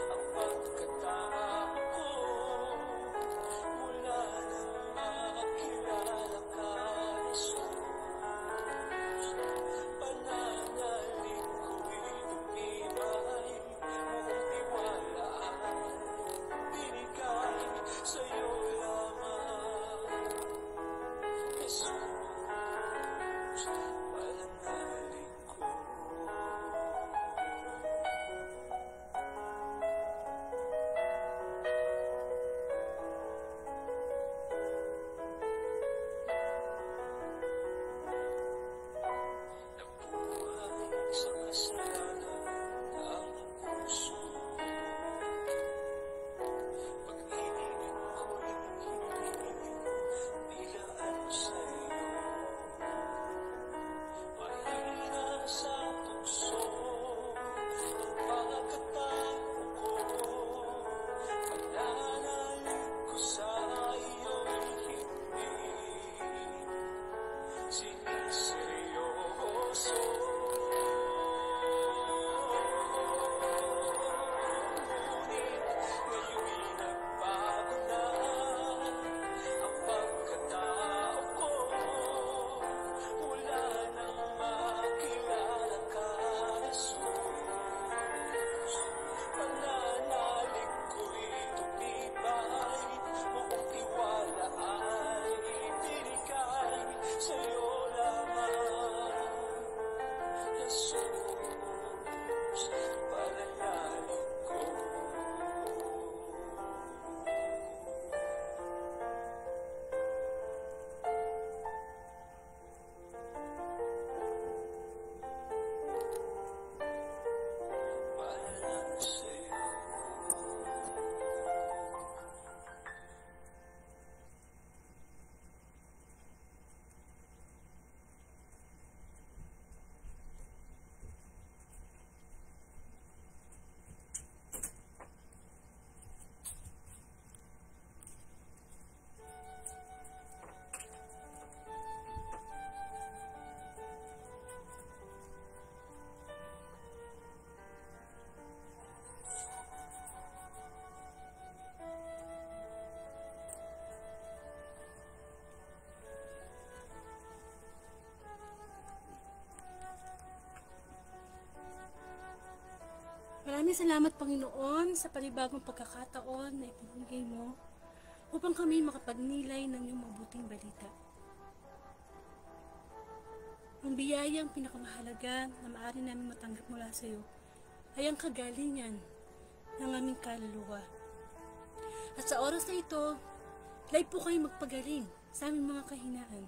Ang pagkatao Maraming salamat, Panginoon, sa panibagong pagkakataon na ibinigay mo upang kami makapagnilay ng iyong mabuting balita. Ang biyayang pinakamahalaga na maaari namin matanggap mula sa iyo ay ang kagalingan ng aming kaluluwa. At sa oras na ito, live po kayo magpagaling sa aming mga kahinaan.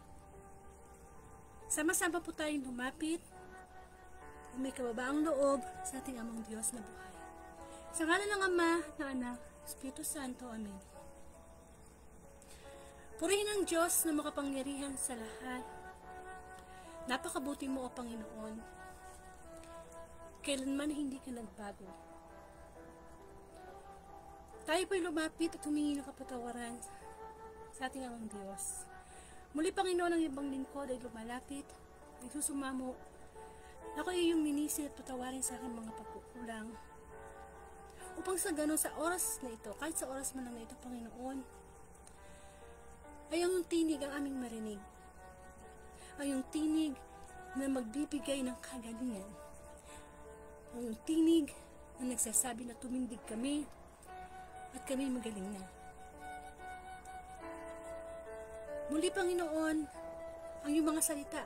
Sama-sama po tayong lumapit na may kababaang loob sa ating amang Diyos na buhay. Sa ngalan ng Ama, ng Anak, Espiritu Santo. Amen. Purihin ang Diyos na makapangyarihan sa lahat. Napakabuti mo, O Panginoon. Kailanman hindi ka nagbago. Tayo po'y lumapit at humingi ng kapatawaran sa ating amang Diyos. Muli, Panginoon, ang ibang lingkod ay lumalapit, ay susumamo. Ako ay iyong minisi at patawarin sa aking mga pagkukulang. Upang sa ganun, sa oras na ito, kahit sa oras man lang na ito, Panginoon, ay ang tinig ang aming marinig. Ang iyong tinig na magbibigay ng kagalingan. Ang iyong tinig na nagsasabi na tumindig kami at kami magaling na. Muli, Panginoon, ang iyong mga salita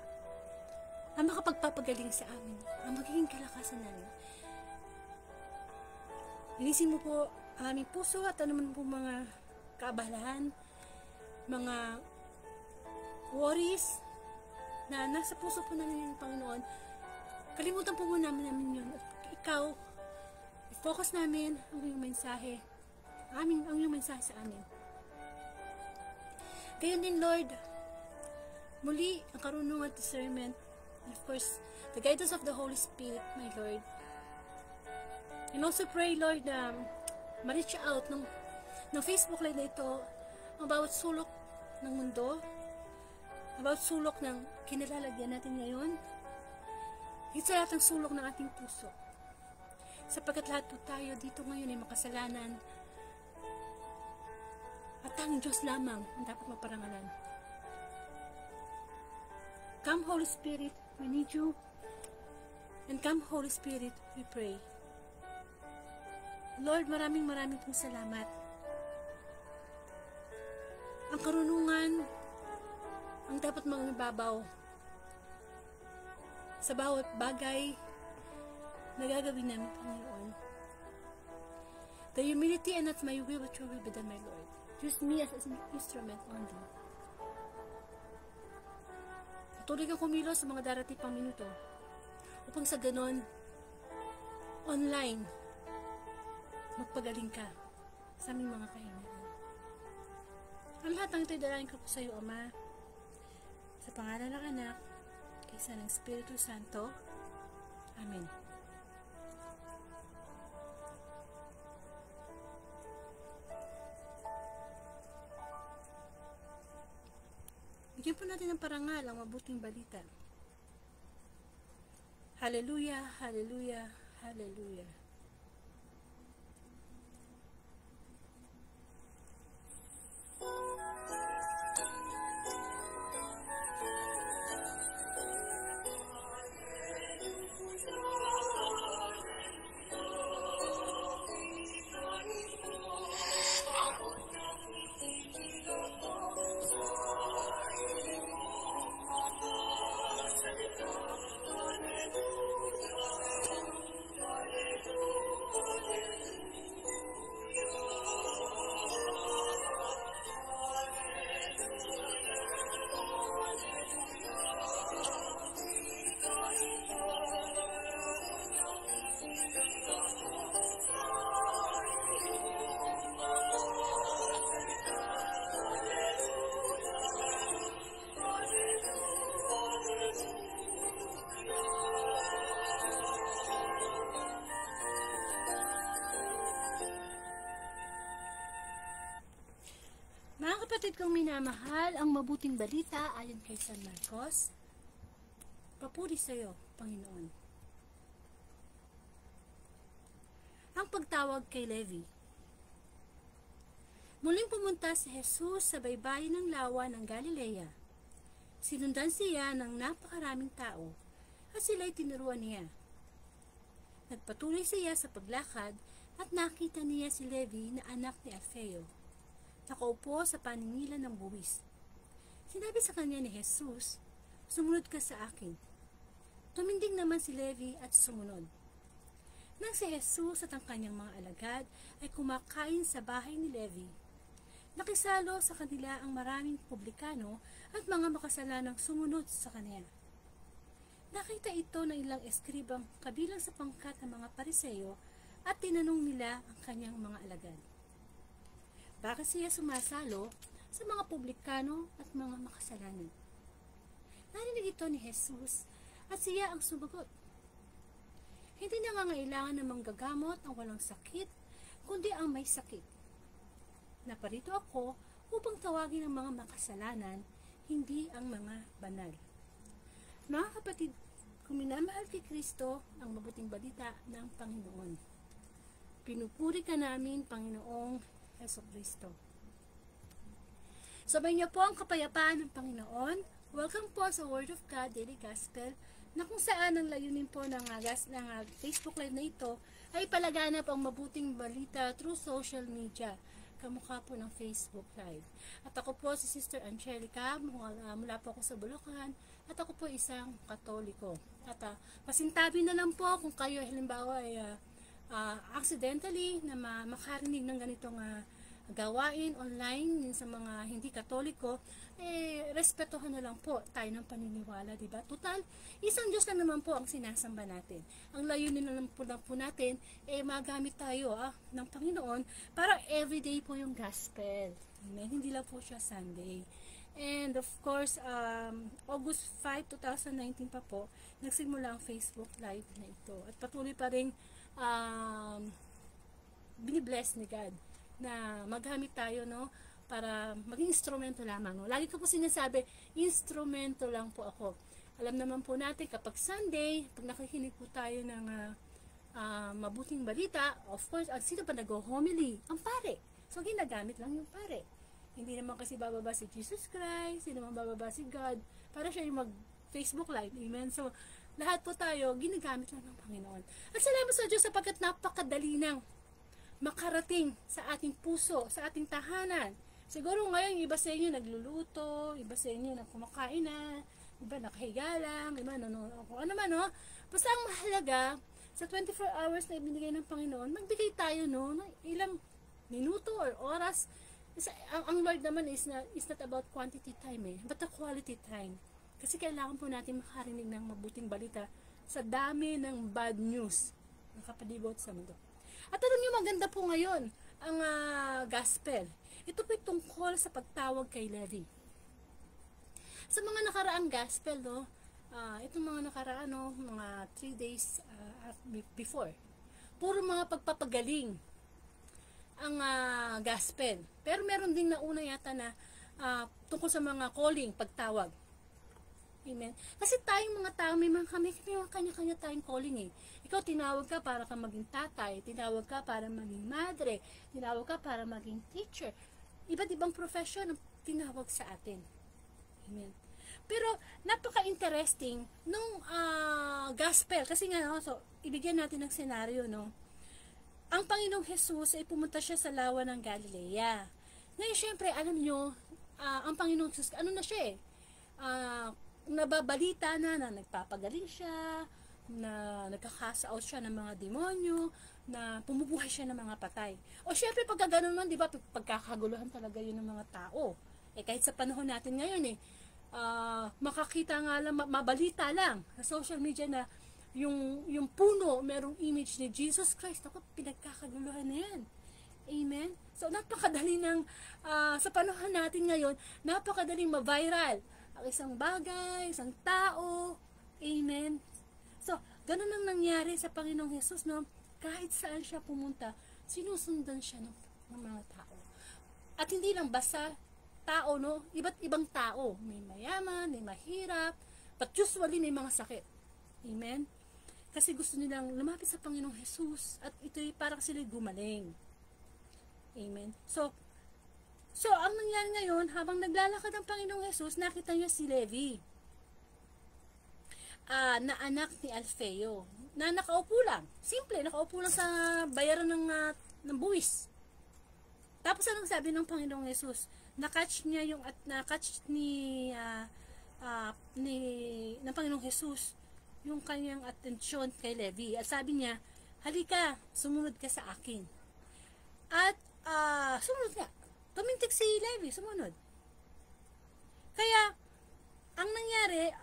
ang makapagpapagaling sa amin, ang magiging kalakasan namin. Linisin mo po ang aming puso at anuman po mga kaabalahan, mga worries na nasa puso po namin yung Panginoon. Kalimutan po muna namin yun. At ikaw, i-focus namin ang iyong mensahe. Ang iyong mensahe sa amin. Gayon din, Lord, muli ang karunungan at discernment, and of course, the guidance of the Holy Spirit, my Lord. And also pray, Lord, na ma-reach out ng Facebook Live na ito ang bawat sulok ng mundo, ang bawat sulok ng kinalalagyan natin ngayon, higit sa lahat ng sulok ng ating puso. Sapagkat lahat po tayo dito ngayon ay makasalanan at ang Diyos lamang ang dapat maparangalan. Come, Holy Spirit, we need you. And come, Holy Spirit, we pray. Lord, maraming pong salamat. Ang karunungan ang dapat mangibabaw sa bawat bagay na gagawin namin, Panginoon. The humility and not my will, but your will be done, my Lord. Use me as an instrument only. Patuloy kang kumilos sa mga darating pang minuto upang sa ganon, online, magpagaling ka sa aming mga kahinaan. Ang lahat ng ito'y dalangin ko po sa iyo, Ama, sa pangalan ng Anak, kaysa ng Espiritu Santo. Amen. Bigyan po natin ng parangal ang mabuting balita. Hallelujah, hallelujah, hallelujah. Mga kapatid kong minamahal, ang mabuting balita ayon kay San Marcos. Papuri sa iyo, Panginoon. Ang pagtawag kay Levi. Muling pumunta si Jesus sa baybayin ng lawa ng Galilea. Sinundan siya ng napakaraming tao at sila'y tinuruan niya. Nagpatuloy siya sa paglakad at nakita niya si Levi na anak ni Alfeo. Nakaupo sa paningilan ng buwis. Sinabi sa kanya ni Jesus, "Sumunod ka sa akin." Tumindig naman si Levi at sumunod. Nang si Jesus at ang kanyang mga alagad ay kumakain sa bahay ni Levi, nakisalo sa kanila ang maraming publikano at mga makasalanang sumunod sa kanya. Nakita ito ng ilang eskribang kabilang sa pangkat ng mga Pariseo at tinanong nila ang kanyang mga alagad. Bakit siya sumasalo sa mga publikano at mga makasalanan? Narinig ito ni Jesus at siya ang sumagot. Hindi nangangailangan ng manggagamot ang walang sakit, kundi ang may sakit. Naparito ako upang tawagin ang mga makasalanan, hindi ang mga banal. Mga kapatid, kung minamahal kay Kristo ang mabuting balita ng Panginoon, pinupuri ka namin, Panginoong Jesucristo. Sabay niyo po ang kapayapaan ng Panginoon. Welcome po sa Word of God Daily Gospel, na kung saan ang layunin po ng Facebook Live na ito ay palaganap ang mabuting balita through social media, kamukha po ng Facebook Live. At ako po si Sister Angelica, mula po ako sa Bulacan, at ako po isang Katoliko. At pasintabi na lang po kung kayo halimbawa ay accidentally na makarinig ng ganitong gawain online sa mga hindi Katoliko, respetuhan na lang po tayo ng paniniwala, diba? Total, isang Diyos lang naman po ang sinasamba natin. Ang layunin na lang po natin, magamit tayo ng Panginoon para everyday po yung gospel. Amen? Hindi lang po siya Sunday. And of course, August 5, 2019 pa po, nagsimula ang Facebook Live na ito. At patuloy pa rin binibless ni God na maghamit tayo, no, para maging instrumento lamang. No? Lagi ko po sinasabi, instrumento lang po ako. Alam naman po natin kapag Sunday, pag nakikinig po tayo ng mabuting balita, of course, sino pa nag-homily? Ang pare. So, ginagamit lang yung pare. Hindi naman kasi bababa si Jesus Christ, hindi naman bababa si God, para siya yung mag-Facebook Live. Amen? So, lahat po tayo, ginagamit lang ng Panginoon. At salamat sa Diyos sapagkat napakadali nang makarating sa ating puso, sa ating tahanan. Siguro ngayon, iba sa inyo nagluluto, iba sa inyo kumakain na, iba nakahiga lang, iba kung ano man, no? Basta ang mahalaga, sa 24 hours na ibinigay ng Panginoon, magbigay tayo, no, ng ilang minuto or oras. Ang Lord naman is not about quantity time, but the quality time. Kasi kailangan po natin makarinig ng mabuting balita sa dami ng bad news na kapalibot sa mundo. At alam niyo, maganda po ngayon ang gospel. Ito po tungkol sa pagtawag kay Levi. Sa mga nakaraang gospel, no, itong mga nakaraan, no, mga 3 days before, puro mga pagpapagaling ang gospel. Pero meron ding nauna yata na tungkol sa mga calling, pagtawag. Amen. Kasi tayong mga tao, may mga kanya-kanya tayong calling. Ikaw, tinawag ka para ka maging tatay, tinawag ka para maging madre, tinawag ka para maging teacher. Iba't ibang profession ang tinawag sa atin. Amen. Pero napaka-interesting nung gospel. Kasi nga, so, ibigyan natin ng senaryo, no? Ang Panginoong Jesus ay pumunta siya sa lawa ng Galilea. Ngayon, syempre, alam nyo, ang Panginoong Jesus, ano na siya nababalita na nagpapagaling siya, na nagkakasa out siya ng mga demonyo, na pumubuhay siya ng mga patay. O syempre, pagka ganun man, di ba, pagkakaguluhan talaga yun ng mga tao. Kahit sa panahon natin ngayon, makakita nga lang, mabalita lang sa social media na yung puno, merong image ni Jesus Christ. Ako, pinagkakaguluhan na yan. Amen? So, napakadali ng, sa panahon natin ngayon, napakadaling ma-viral ang isang bagay, isang tao. Amen? So, ganun ang nangyari sa Panginoong Jesus, no? Kahit saan siya pumunta, sinusundan siya ng mga tao. At hindi lang basta tao, no? Iba't ibang tao. May mayaman, may mahirap, but usually may mga sakit. Amen? Kasi gusto nilang lumapit sa Panginoong Jesus at ito'y parang sila gumaling. Amen? So, ang nangyari ngayon, habang naglalakad ang Panginoong Jesus, nakita niya si Levi, na anak ni Alfeo. na nakaupo lang. Simple, nakaupo lang sa bayaran ng buwis. Tapos anong sabi ng Panginoong Yesus? Na-catch niya yung at na-catch ng Panginoong Yesus yung kanyang atensyon kay Levi. At sabi niya, halika, sumunod ka sa akin. At sumunod nga. Tumintik si Levi, sumunod. Kaya, ang nangyari,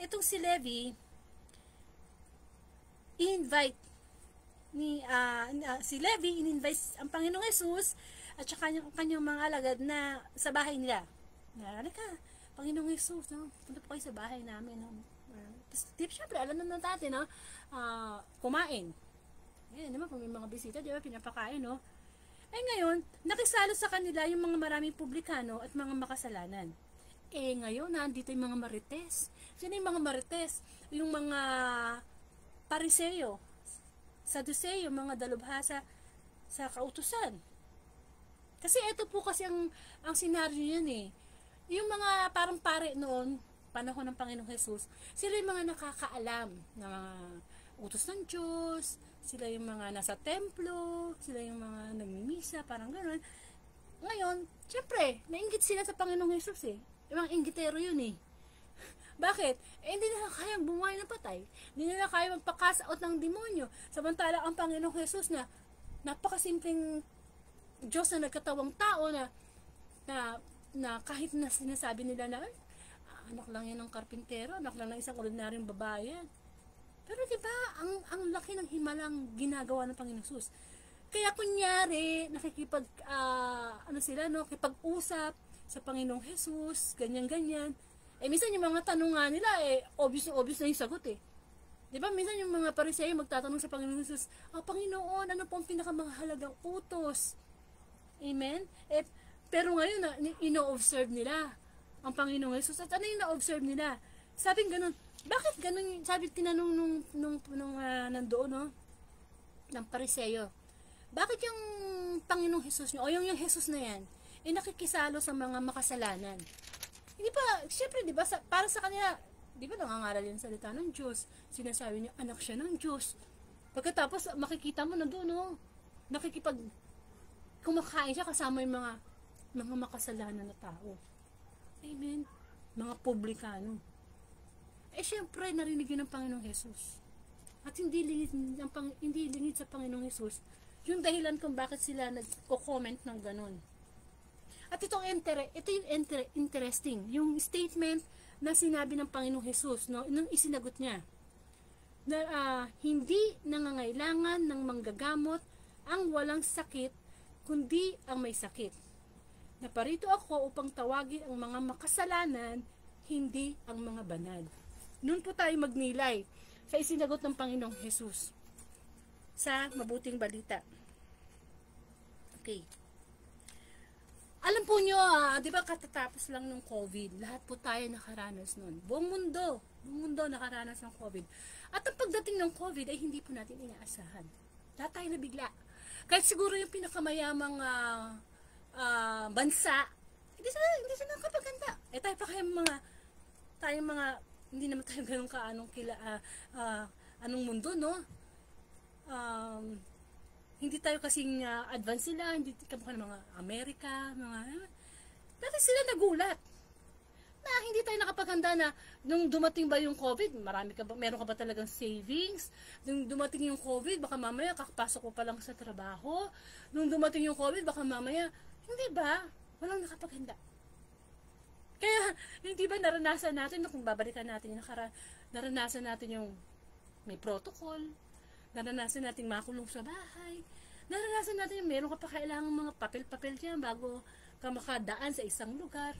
itong si Levi, si Levi in-invite ang Panginoong Yesus at saka kanyang mga alagad na sa bahay nila. Halika, Panginoong Yesus, no? Punta po kayo sa bahay namin. No? Siyempre, alam naman natin, no? Kumain. Ayan, naman, kung may mga bisita, di ba, pinapakain, no? Eh ngayon, nakisalo sa kanila yung mga maraming publikano at mga makasalanan. Eh ngayon, nandito yung mga marites. Sino yung mga marites? Yung mga Pariseo, Saduceo, mga dalubhasa sa kautusan. Kasi ito po kasi ang senaryo yan eh. Yung mga parang pare noon, panahon ng Panginoong Jesus, sila yung mga nakakaalam na mga utos ng Diyos, sila yung mga nasa templo, sila yung mga nagmimisa, parang gano'n. Ngayon, syempre, nainggit sila sa Panginoong Jesus eh. Yung mga inggitero yun eh. Bakit? Eh, hindi nila kayang bumuhay ng patay. Hindi nila kaya magpakasaot ng demonyo. Samantala, ang Panginoong Jesus na napakasimpleng Diyos na nagkatawang tao na kahit na sinasabi nila na anak lang yan ng karpintero, anak lang ng isang ordinaryong babae. Pero diba, ang laki ng himalang ginagawa ng Panginoong Jesus. Kaya kunyari, nakikipag-usap sa Panginoong Jesus, ganyan-ganyan. Eh, minsan yung mga tanong nga nila, obvious na yung sagot eh. Diba, minsan yung mga Pariseo magtatanong sa Panginoong Jesus, Panginoon, ano po ang pinakamahalagang utos? Amen? Pero ngayon, ino-observe nila ang Panginoong Jesus. At ano yung na-observe nila? Sabi ganun, bakit ganun? Sabi, tinanong nung nandoon, no? Ng Pariseo. Bakit yung Panginoong Jesus nyo, o yung Jesus na yan, nakikisalo sa mga makasalanan? Hindi pa, syempre, di ba, para sa kanila, di ba nangangaral yung salita ng Diyos? Sinasabi niya, anak siya ng Diyos. Pagkatapos, makikita mo na doon, no? Kumakain siya kasama yung mga makasalanan na tao. Amen? Mga publikano. Syempre, narinig yun ng Panginoong Jesus. At hindi lingid sa Panginoong Jesus yung dahilan kung bakit sila nagko-comment ng ganun. At ito yung interesting, yung statement na sinabi ng Panginoong Jesus, no, nung isinagot niya, na hindi nangangailangan ng manggagamot ang walang sakit, kundi ang may sakit. Naparito ako upang tawagin ang mga makasalanan, hindi ang mga banal. Noon po tayo magnilay sa isinagot ng Panginoong Jesus sa mabuting balita. Okay. Alam po nyo, di ba katatapos lang ng COVID, lahat po tayo nakaranas nun. Buong mundo nakaranas ng COVID. At ang pagdating ng COVID ay hindi po natin inaasahan. Lahat tayo nabigla. Kahit siguro yung pinakamayamang bansa, hindi sila nakapaganda. Tayo pa kayo hindi naman tayo ganun anong mundo, no? Hindi tayo kasing advance sila, hindi kamukha ng mga Amerika, dati sila nagulat na hindi tayo nakapaganda na nung dumating ba yung COVID, meron ka ba talagang savings? Nung dumating yung COVID, baka mamaya kakapasok ko pa lang sa trabaho. Nung dumating yung COVID, baka mamaya, hindi ba? Walang nakapaganda. Kaya, hindi ba naranasan natin, kung babalikan natin yung naranasan natin yung may protocol, naranasan natin makulong sa bahay, naranasan natin yung meron ka pa kailangan mga papel-papel dyan bago ka makadaan sa isang lugar.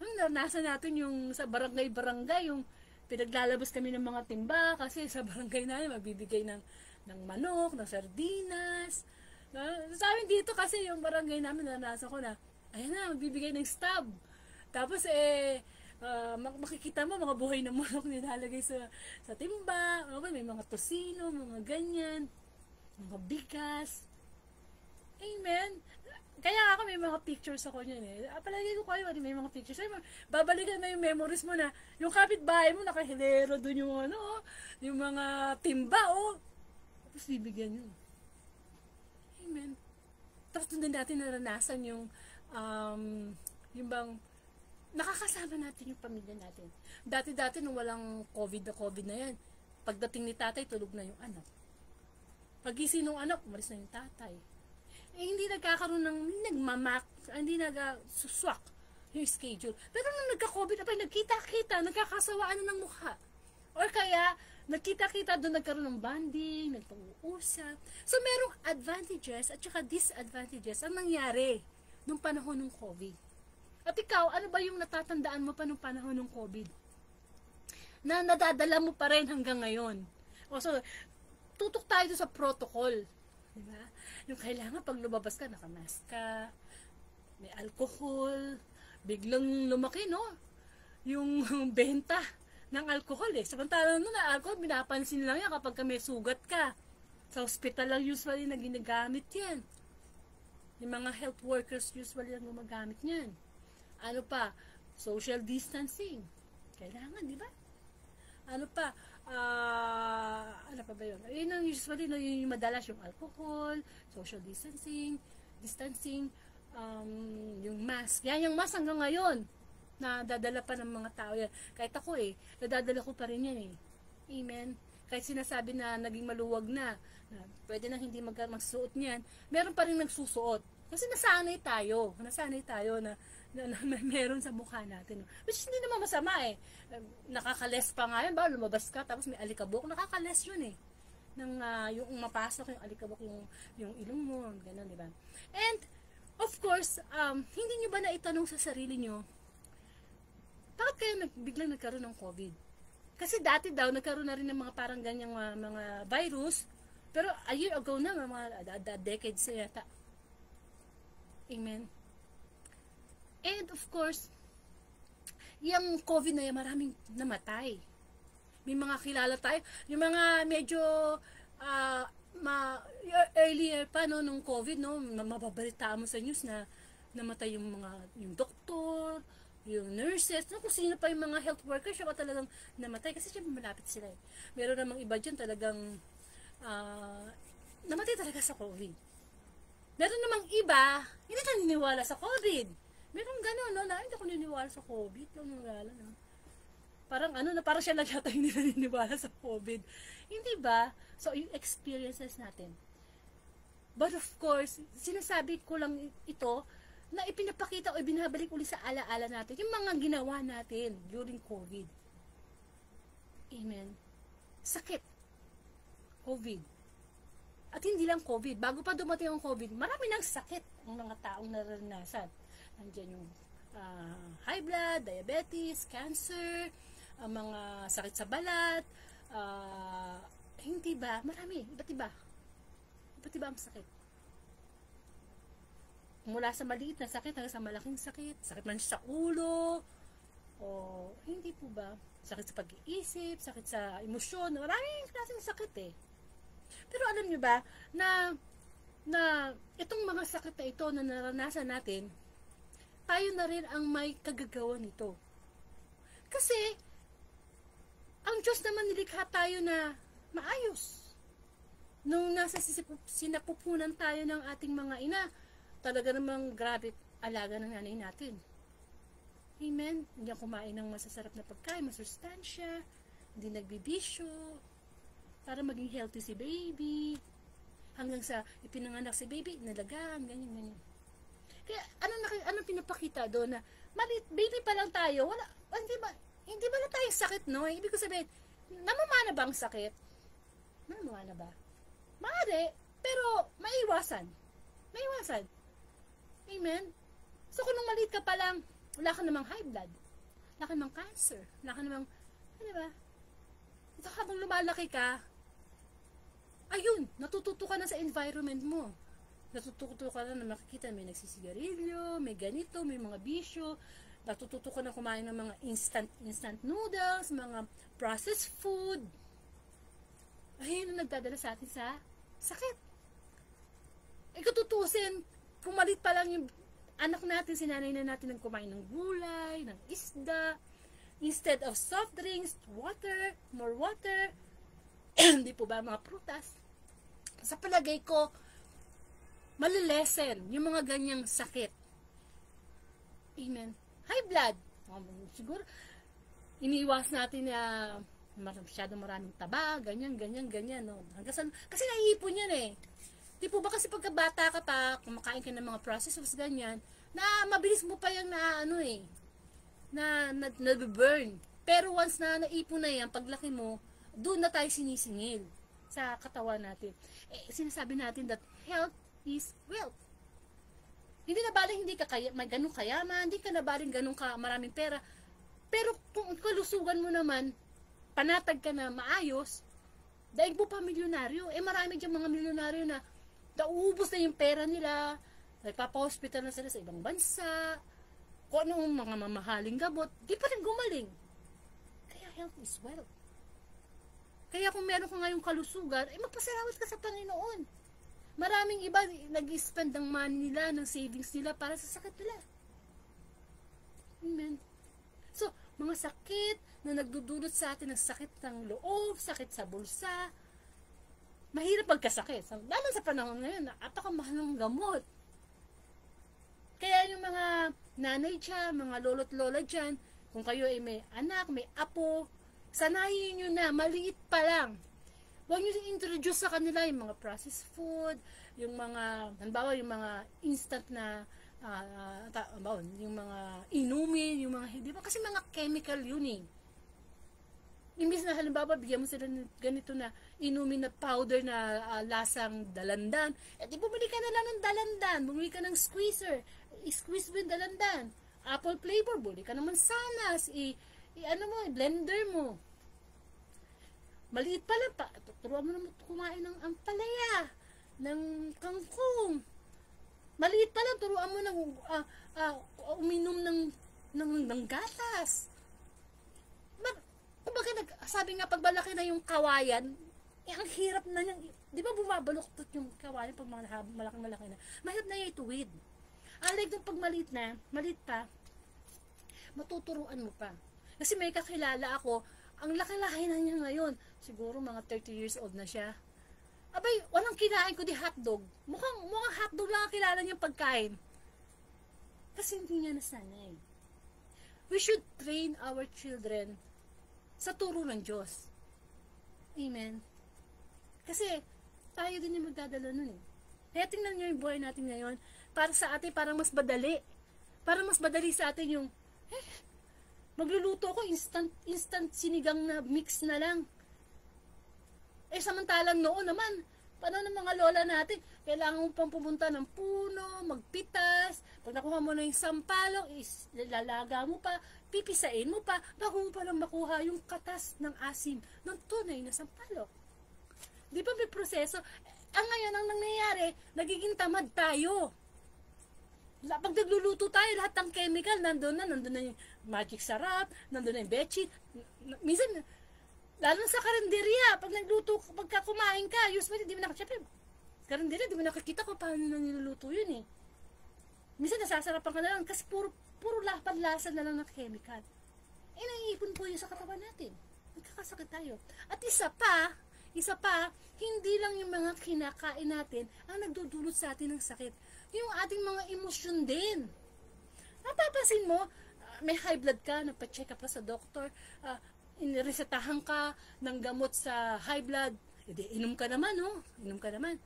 Naranasan natin yung sa barangay, yung pinaglalabas kami ng mga timba kasi sa barangay namin magbibigay ng manok, ng sardinas. Sa amin dito kasi yung barangay namin naranasan ko na, ayan na, magbibigay ng stab. Tapos makikita mo mga buhay na manok nilalagay sa timba, may mga tosino, mga ganyan, mga bigas. Amen. Kaya ako may mga pictures ako niyan eh. Palagi ko kayo, may mga pictures. Ay, babalikan na yung memories mo na yung kapitbahay mo nakahilero doon yung ano, yung mga timba, oh. Tapos bibigyan yun. Amen. Tapos doon din natin naranasan yung bang nakakasama natin yung pamilya natin. Dati-dati nung walang COVID na yan, pagdating ni tatay, tulog na yung anak. Pagising ng anak, umalis na yung tatay. Eh, hindi nagkakaroon ng, hindi nag-swak yung schedule. Pero nung nagka-COVID, nagkita-kita, nagkakasawaan na ng mukha. Or kaya, nagkita-kita doon, nagkaroon ng bonding, nagpag-uusap. So, merong advantages at saka disadvantages ang nangyari nung panahon ng COVID. At ikaw, ano ba yung natatandaan mo pa nung panahon ng COVID? Na nadadala mo pa rin hanggang ngayon. O, so, tutok tayo sa protocol. Diba? Yung kailangan pag lumabas ka, nakamask ka, may alcohol, biglang lumaki, no? Yung benta ng alcohol eh. Samantalang nun na alcohol, binapansin lang yan kapag may sugat ka. Sa hospital lang usually na ginagamit yan. Yung mga health workers usually lang gumagamit yan. Ano pa? Social distancing. Kailangan, di ba? Ano pa? Ano pa ba yun? Yun ang usually, no, yung madalas yung alcohol, social distancing, yung mask. Yan yung mask hanggang ngayon. Nadadala pa ng mga tao yan. Kahit ako nadadala ko pa rin yan eh. Amen. Kahit sinasabi na naging maluwag na pwede na hindi magsuot niyan, meron pa rin nagsusuot. Kasi nasanay tayo na meron sa mukha natin. Which hindi naman masama eh. Nakakales pa nga yun, ba? Lumabas ka, tapos may alikabok, nakakales yun eh. Yung mapasok yung alikabok, yung ilong mo, gano'n, di ba? And, of course, hindi nyo ba naitanong sa sarili nyo, bakit kayo biglang nagkaroon ng COVID? Kasi dati daw, nagkaroon na rin ng mga parang ganyang mga virus, pero a year ago na, mga decades na yata. Amen. And of course, yung COVID na yan, maraming namatay. May mga kilala tayo, yung mga medyo earlier pa no, nung COVID, no, mababalitaan mo sa news na namatay yung doktor, yung nurses, no, kung sino pa yung mga health workers, siya pa talagang namatay kasi siya malapit sila eh. Meron namang iba dyan talagang namatay talaga sa COVID. Meron namang iba, hindi naniniwala sa COVID. Meron gano'n, no, na hindi ako naniniwala sa COVID. No? Parang parang siya lang yata hindi naniniwala sa COVID. Hindi ba? So, yung experiences natin. But of course, sinasabi ko lang ito, na ipinapakita o ibinabalik ulit sa alaala natin, yung mga ginawa natin during COVID. Amen. Sakit. COVID. At hindi lang COVID. Bago pa dumating ang COVID, marami ng sakit ang mga taong naranasan. Nandiyan yung high blood, diabetes, cancer, mga sakit sa balat, hindi ba? Marami. Iba't iba. Iba't iba ang sakit. Mula sa maliit na sakit hanggang sa malaking sakit. Sakit man sa ulo, o hindi po ba? Sakit sa pag-iisip, sakit sa emosyon. Maraming klaseng sakit eh. Pero alam nyo ba, na itong mga sakit na ito na naranasan natin, tayo na rin ang may kagagawa nito. Kasi, ang Diyos naman nilikha tayo na maayos. Nung nasa sinapupunan tayo ng ating mga ina, talaga namang grabe alaga ng nanay natin. Amen? Hindi kumain ng masasarap na pagkain, masustansya, hindi nagbibisyo, para maging healthy si baby, hanggang sa ipinanganak si baby, nalagaan, ganyan. Kaya, ano pinapakita doon na, baby pa lang tayo, hindi ba na tayong sakit, no? Ibig ko sabihin, namamana ba ang sakit? Namamana ba? Maaari, pero maiwasan. Amen? So, kung nung maliit ka pa lang, wala ka namang high blood, wala ka namang cancer, wala ka namang, ano ba? Ito habang lumalaki ka, ayun, natututo ka na sa environment mo. Natututo ka na makikita may nagsisigarilyo, may ganito, may mga bisyo. Natututo ka na kumain ng mga instant noodles, mga processed food. Ayun ang nagdadala sa atin sa sakit. Kung tutusin, pumalit pa lang yung anak natin, sinanay na natin ng kumain ng gulay, ng isda, instead of soft drinks, water, more water, hindi po ba mga prutas. Sa palagay ko, malilesen yung mga ganyang sakit. Amen. High blood. Siguro, iniiwas natin na masyadong maraming taba, ganyan. No? Kasi naiipon yan eh. Di po ba kasi pagkabata ka pa, kumakain ka ng mga processed foods, ganyan, na mabilis mo pa yung na-burn. Pero once na naipon na yan, paglaki mo, doon na tayo sinisingil sa katawan natin. Sinasabi natin that health is wealth. Hindi na baling hindi ka may ganun kayaman, hindi ka na baling ganun ka maraming pera. Pero kung kalusugan mo naman, panatag ka na maayos, daig mo pa milyonaryo. Marami diyang mga milyonaryo na naubos na yung pera nila, nagpapa-hospital na sila sa ibang bansa, kung anong mga mamahaling gamot, di pa rin gumaling. Kaya health is wealth. Kaya kung meron ka ngayong kalusugan, magpasalamat ka sa Panginoon. Maraming iba nag-spend ng money nila, ng savings nila para sa sakit nila. Amen. So, mga sakit na nagdudulot sa atin ng sakit ng loob, sakit sa bulsa, mahirap magkasakit. Lalo sa panahon ngayon, napakamahal ng gamot. Kaya yung mga nanay dyan, mga lolo't lola dyan, kung kayo ay may anak, may apo, sanayin nyo na, maliit pa lang. Huwag nyo introduce sa kanila yung mga processed food, yung mga, halimbawa yung mga instant na, yung mga inumin, yung mga, di ba? Kasi mga chemical yun eh. Imbis na halimbawa, bigyan mo sila ng ganito na inumin na powder na lasang dalandan, di bumili ka na lang ng dalandan, bumili ka ng squeezer, i-squeeze mo yung dalandan. Apple flavor, bumili ka ng mansanas, blender mo. Maliit pa lang pa, turuan mo naman kumain ng ampalaya, ng kangkong. Maliit pa lang, turuan mo ng uminom ng gatas. Kumbaga, sabi nga, pag malaki na yung kawayan, ang hirap na niyang, di ba bumabaluktot yung kawayan pag malaki na, mahirap na yung ituwid. Unlike nung pag maliit pa, matuturuan mo pa. Kasi may kakilala ako, ang laki-laki na niya ngayon, siguro mga 30 years old na siya. Abay, walang kinain ko di hotdog. Mukhang hotdog lang ang kilala niyang pagkain. Kasi hindi niya nasanay. We should train our children sa turo ng Diyos. Amen. Kasi, tayo din yung magdadala nun eh. Kaya tingnan niyo yung buhay natin ngayon, para sa atin, parang mas madali. Parang mas madali sa atin yung, magluluto ako, instant sinigang na mix na lang. Samantalang noon naman, paano ng mga lola natin, kailangan mo pang pumunta ng puno, magpitas, pag nakuha mo na yung sampalok, lalaga mo pa, pipisain mo pa, bago mo pa lang makuha yung katas ng asim ng tunay na sampalok. Di ba may proseso? Ngayon, ang nangyayari, nagiging tamad tayo. Pag nagluluto tayo, lahat ng chemical, nandun na yung magic sarap, nandun na yung bedsheet. Minsan, lalo sa karinderya, pag nagluto, pagka kumain ka, usually, di mo nakakita. Karinderya, di mo nakakita kung paano na niluluto yun eh. Minsan, nasasarapan ka na lang, kasi puro panlasa na lang ng chemical. Naiipon po yun sa katawan natin. Nagkakasakit tayo. At isa pa, hindi lang yung mga kinakain natin ang nagdudulot sa atin ng sakit. Yung ating mga emosyon din. Napapansin mo, may high blood ka, nagpa-check up ka sa doktor, iniresetahan ka ng gamot sa high blood, inom ka naman, no? Inom ka naman.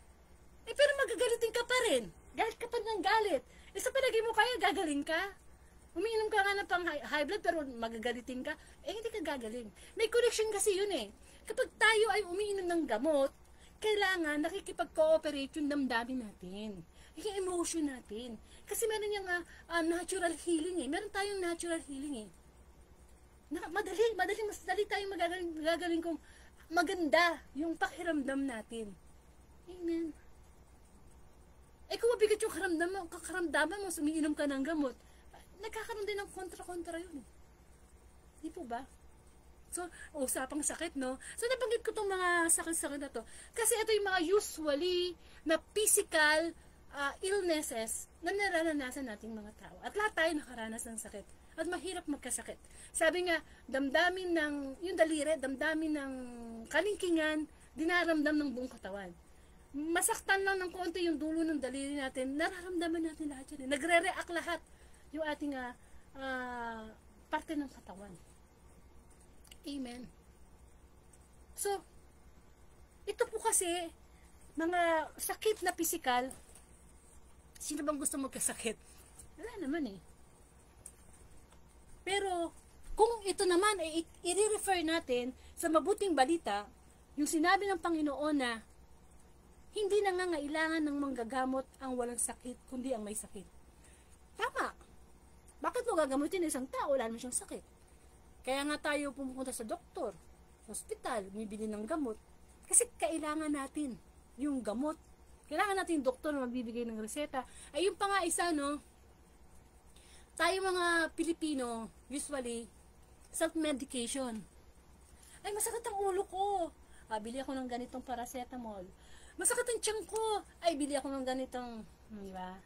Pero magagalitin ka pa rin. Galit ka pa ng galit. Sa palagay mo kaya, gagaling ka? Umiinom ka nga ng pang high blood, pero magagalitin ka, hindi ka gagaling. May connection kasi yun eh. Kapag tayo ay umiinom ng gamot, kailangan nakikipag-cooperate yung damdamin natin. Yung emotion natin. Kasi meron yung natural healing eh. Meron tayong natural healing eh. Mas dali tayong magagaling kung maganda yung pakiramdam natin. Amen. Kung mabigat yung karamdaman mo, umiinom ka ng gamot, nagkakaroon din ng kontra-kontra yun eh. Di po ba? So, usapang sakit, no? So, nabanggit ko itong mga sakit-sakit na to. Kasi ito yung mga usually na physical illnesses na nararanasan nating mga tao. At lahat tayo nakaranas ng sakit. At mahirap magkasakit. Sabi nga, damdamin ng, yung daliri, damdamin ng kalingkingan, dinaramdam ng buong katawan. Masaktan lang ng konti yung dulo ng daliri natin, nararamdaman natin lahat yan. Nagre-react lahat yung ating parte ng katawan. Amen. So, ito po kasi, mga sakit na pisikal, sino bang gusto magkasakit? Wala naman eh. Pero, kung ito naman ay i-refer natin sa mabuting balita, yung sinabi ng Panginoon na hindi nangangailangan ng manggagamot ang walang sakit, kundi ang may sakit. Tama. Bakit mo gagamutin isang tao? Wala naman siyang sakit. Kaya nga tayo pumunta sa doktor, sa hospital, bumibili ng gamot. Kasi kailangan natin yung gamot. Kailangan natin yung doktor na magbibigay ng reseta. Ay yung pa nga isa, no? Tayo mga Pilipino, usually, self-medication. Ay, masakit ang ulo ko. Bili ako ng ganitong paracetamol. Masakit ang tiyan ko. Ay, bili ako ng ganitong, di ba?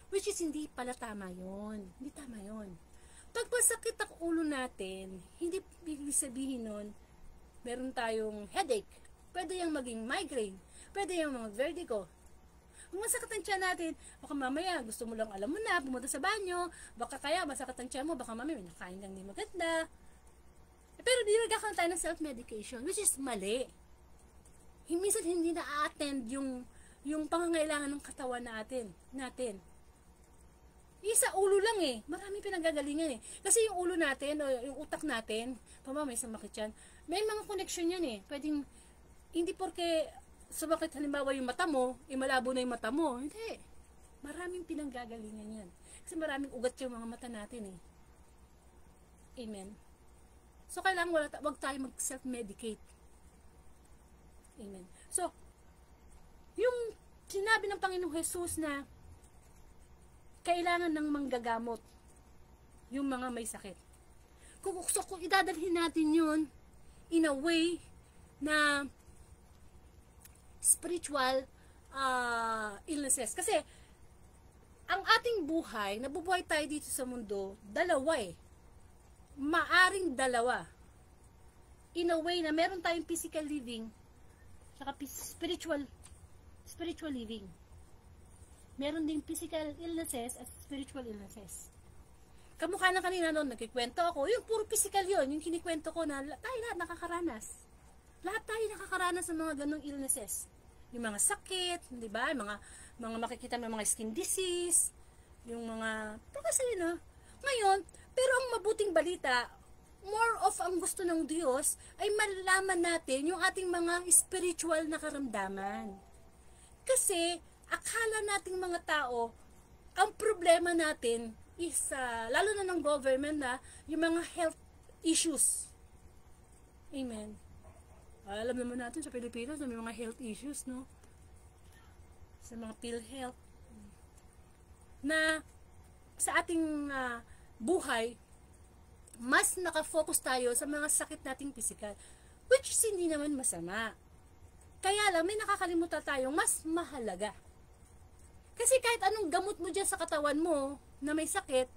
Which is, hindi pala tama yun. Hindi tama yun. Pag masakit ang ulo natin, hindi ibig sabihin nun, meron tayong headache. Pwede yung maging migraine. Pwede yung mga vertigo. Kung masakit ang tiyan natin, baka mamaya gusto mo lang alam mo na, pumunta sa banyo, baka kaya masakit ang tiyan mo, baka mamaya may nakain kang di maganda. Pero dinagakaroon tayo ng self-medication, which is mali. Minsan hindi na-attend yung pangangailangan ng katawan natin. Isa ulo lang eh. Maraming pinanggagalingan eh. Kasi yung ulo natin, o yung utak natin, may sumakit yan, may mga connection yan eh. Pwedeng, hindi porke sumakit halimbawa yung mata mo, malabo na yung mata mo. Hindi. Maraming pinanggagalingan yan. Kasi maraming ugat yung mga mata natin eh. Amen. So, kailangan wag tayo mag-self-medicate. Amen. So, yung sinabi ng Panginoong Jesus na kailangan ng manggagamot yung mga may sakit. Kung idadalhin natin yun in a way na spiritual illnesses. Kasi, ang ating buhay, nabubuhay tayo dito sa mundo, dalawa eh. Maaring dalawa. In a way na meron tayong physical living, saka spiritual living. Meron ding physical illnesses at spiritual illnesses. Kamukha na kanina noon, nagkikwento ako, yung puro physical yun, yung kinikwento ko na tayo lahat nakakaranas. Lahat tayo nakakaranas ng mga ganong illnesses. Yung mga sakit, di ba? Mga makikita may mga skin disease, yung mga, kasi no? Ngayon, pero ang mabuting balita, more of ang gusto ng Diyos ay malalaman natin yung ating mga spiritual na karamdaman. Kasi, akala nating mga tao, ang problema natin is, lalo na ng government na, yung mga health issues. Amen. Alam naman natin sa Pilipinas na may mga health issues, no? Sa mga PhilHealth. Na, sa ating buhay, mas nakafocus tayo sa mga sakit nating physical, which is hindi naman masama. Kaya lang, may nakakalimutan tayong mas mahalaga. Kasi kahit anong gamot mo dyan sa katawan mo na may sakit,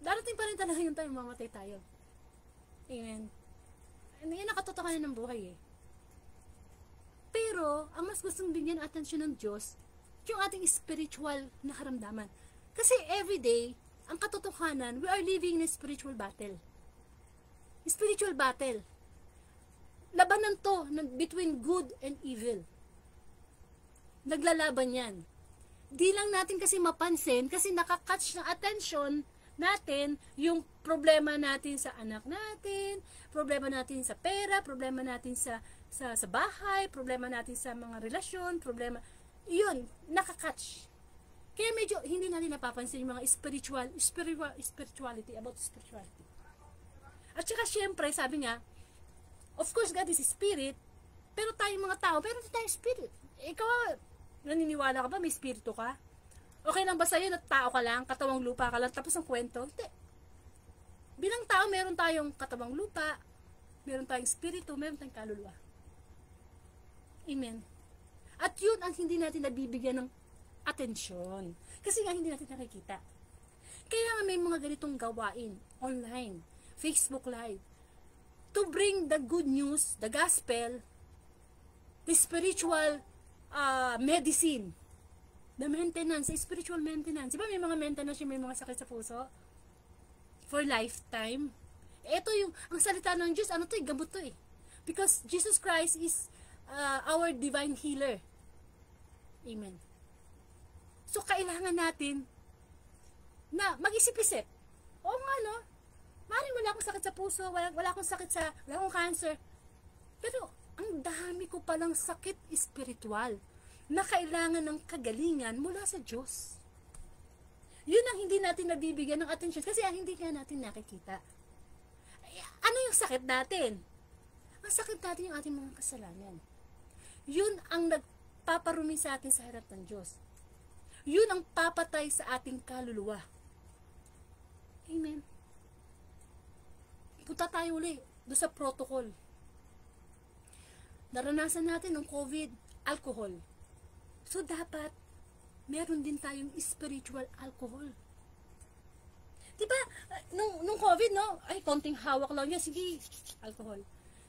darating pa rin talaga yung tayo, mamatay tayo. Amen. Yan nakatotohanan ng buhay eh. Pero, ang mas gustong bigyan atensyon ng Diyos, yung ating spiritual na karamdaman. Kasi everyday, ang katotohanan, we are living in a spiritual battle. Spiritual battle. Labanan to between good and evil. Naglalaban yan. Di lang natin kasi mapansin, kasi nakakatch ng attention natin yung problema natin sa anak natin, problema natin sa pera, problema natin sa bahay, problema natin sa mga relasyon, problema, yun, nakakatch. Kaya medyo hindi natin napapansin yung mga spirituality, about spirituality. At saka syempre, sabi nga, of course God is spirit, pero tayong mga tao, pero hindi tayo spirit. Ikaw, naniniwala ka ba, may spirito ka? Okay lang ba sa'yo na tao ka lang, katawang lupa ka lang, tapos ang kwento? Hindi. Bilang tao, meron tayong katawang lupa, meron tayong spirito, meron tayong kaluluwa. Amen. At yun ang hindi natin nabibigyan ng atensyon. Kasi nga hindi natin nakikita. Kaya nga may mga ganitong gawain online, Facebook Live, to bring the good news, the gospel, the spiritual medicine, the maintenance, the spiritual maintenance. Diba may mga maintenance yung may mga sakit sa puso? For lifetime. Ito yung, ang salita ng Diyos, ano to eh, gamot to eh. Because Jesus Christ is our divine healer. Amen. So, kailangan natin na mag-isip-isip. Oo nga, no? Maaaring wala akong sakit sa puso, wala akong cancer. Pero, ang dami ko palang sakit espiritual na kailangan ng kagalingan mula sa Diyos. Yun ang hindi natin nabibigyan ng atensyon kasi hindi nga natin nakikita. Ano yung sakit natin? Ang sakit natin yung ating mga kasalanan. Yun ang nagpaparumi sa atin sa harap ng Diyos. Yun ang papatay sa ating kaluluwa. Amen. Punta tayo uli doon sa protocol. Naranasan natin ng COVID, alcohol. So, dapat, meron din tayong spiritual alcohol. Diba, nung COVID, no? Ay, konting hawak lang yan. Sige, alcohol.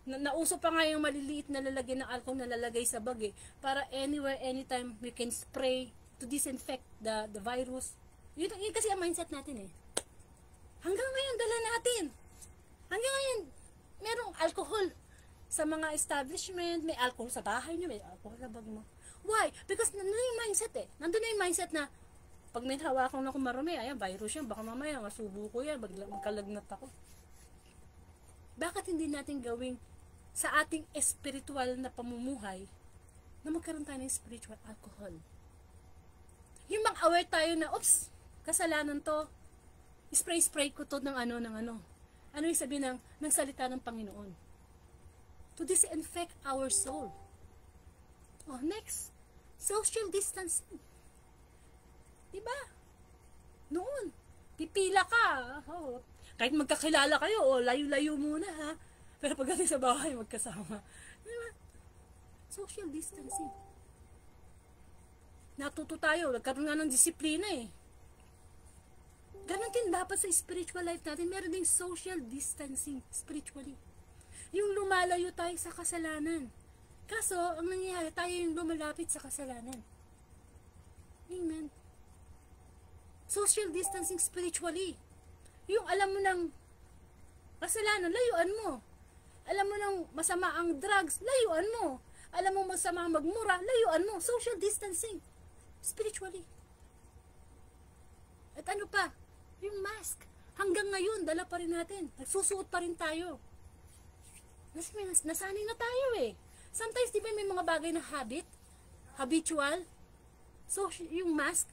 Nauso pa nga yung maliliit na lalagyan ng alcohol na lalagay sa bag eh. Para anywhere, anytime, we can spray to disinfect the virus. Yun kasi ang mindset natin eh. Hanggang ngayon, dala natin. Hanggang ngayon, merong alcohol sa mga establishment, may alcohol sa bahay nyo, may alcohol sa bag mo. Why? Because nandun na yung mindset eh. Nandun na yung mindset na pag may hawakan ako marumi, ayan, virus yan, baka mamaya masubo ko yan, magkalagnat ako. Bakit hindi natin gawing sa ating espiritual na pamumuhay na magkaroon tayo ng spiritual alcohol? Yung mag-aware tayo na, oops, kasalanan to, spray ko to ng ano. Ano yung sabihin ng salita ng Panginoon? To disinfect our soul. Oh, next, social distancing. Diba? Noon, pipila ka. Oh, kahit magkakilala kayo, layo-layo muna ha. Pero pagdating sa bahay, magkasama. Diba? Social distancing. Natuto tayo, nagkaroon nga ng disiplina eh. Ganon din dapat sa spiritual life natin, meron ding social distancing spiritually. Yung lumalayo tayo sa kasalanan. Kaso, ang nangyayari, tayo yung lumalapit sa kasalanan. Amen. Social distancing spiritually. Yung alam mo ng kasalanan, layuan mo. Alam mo ng masama ang drugs, layuan mo. Alam mo masama ang magmura, layuan mo. Social distancing spiritually. At ano pa? Yung mask. Hanggang ngayon, dala pa rin natin. Nagsusuot pa rin tayo. Nasanay na tayo eh. Sometimes, di ba may mga bagay na habitual. So, yung mask,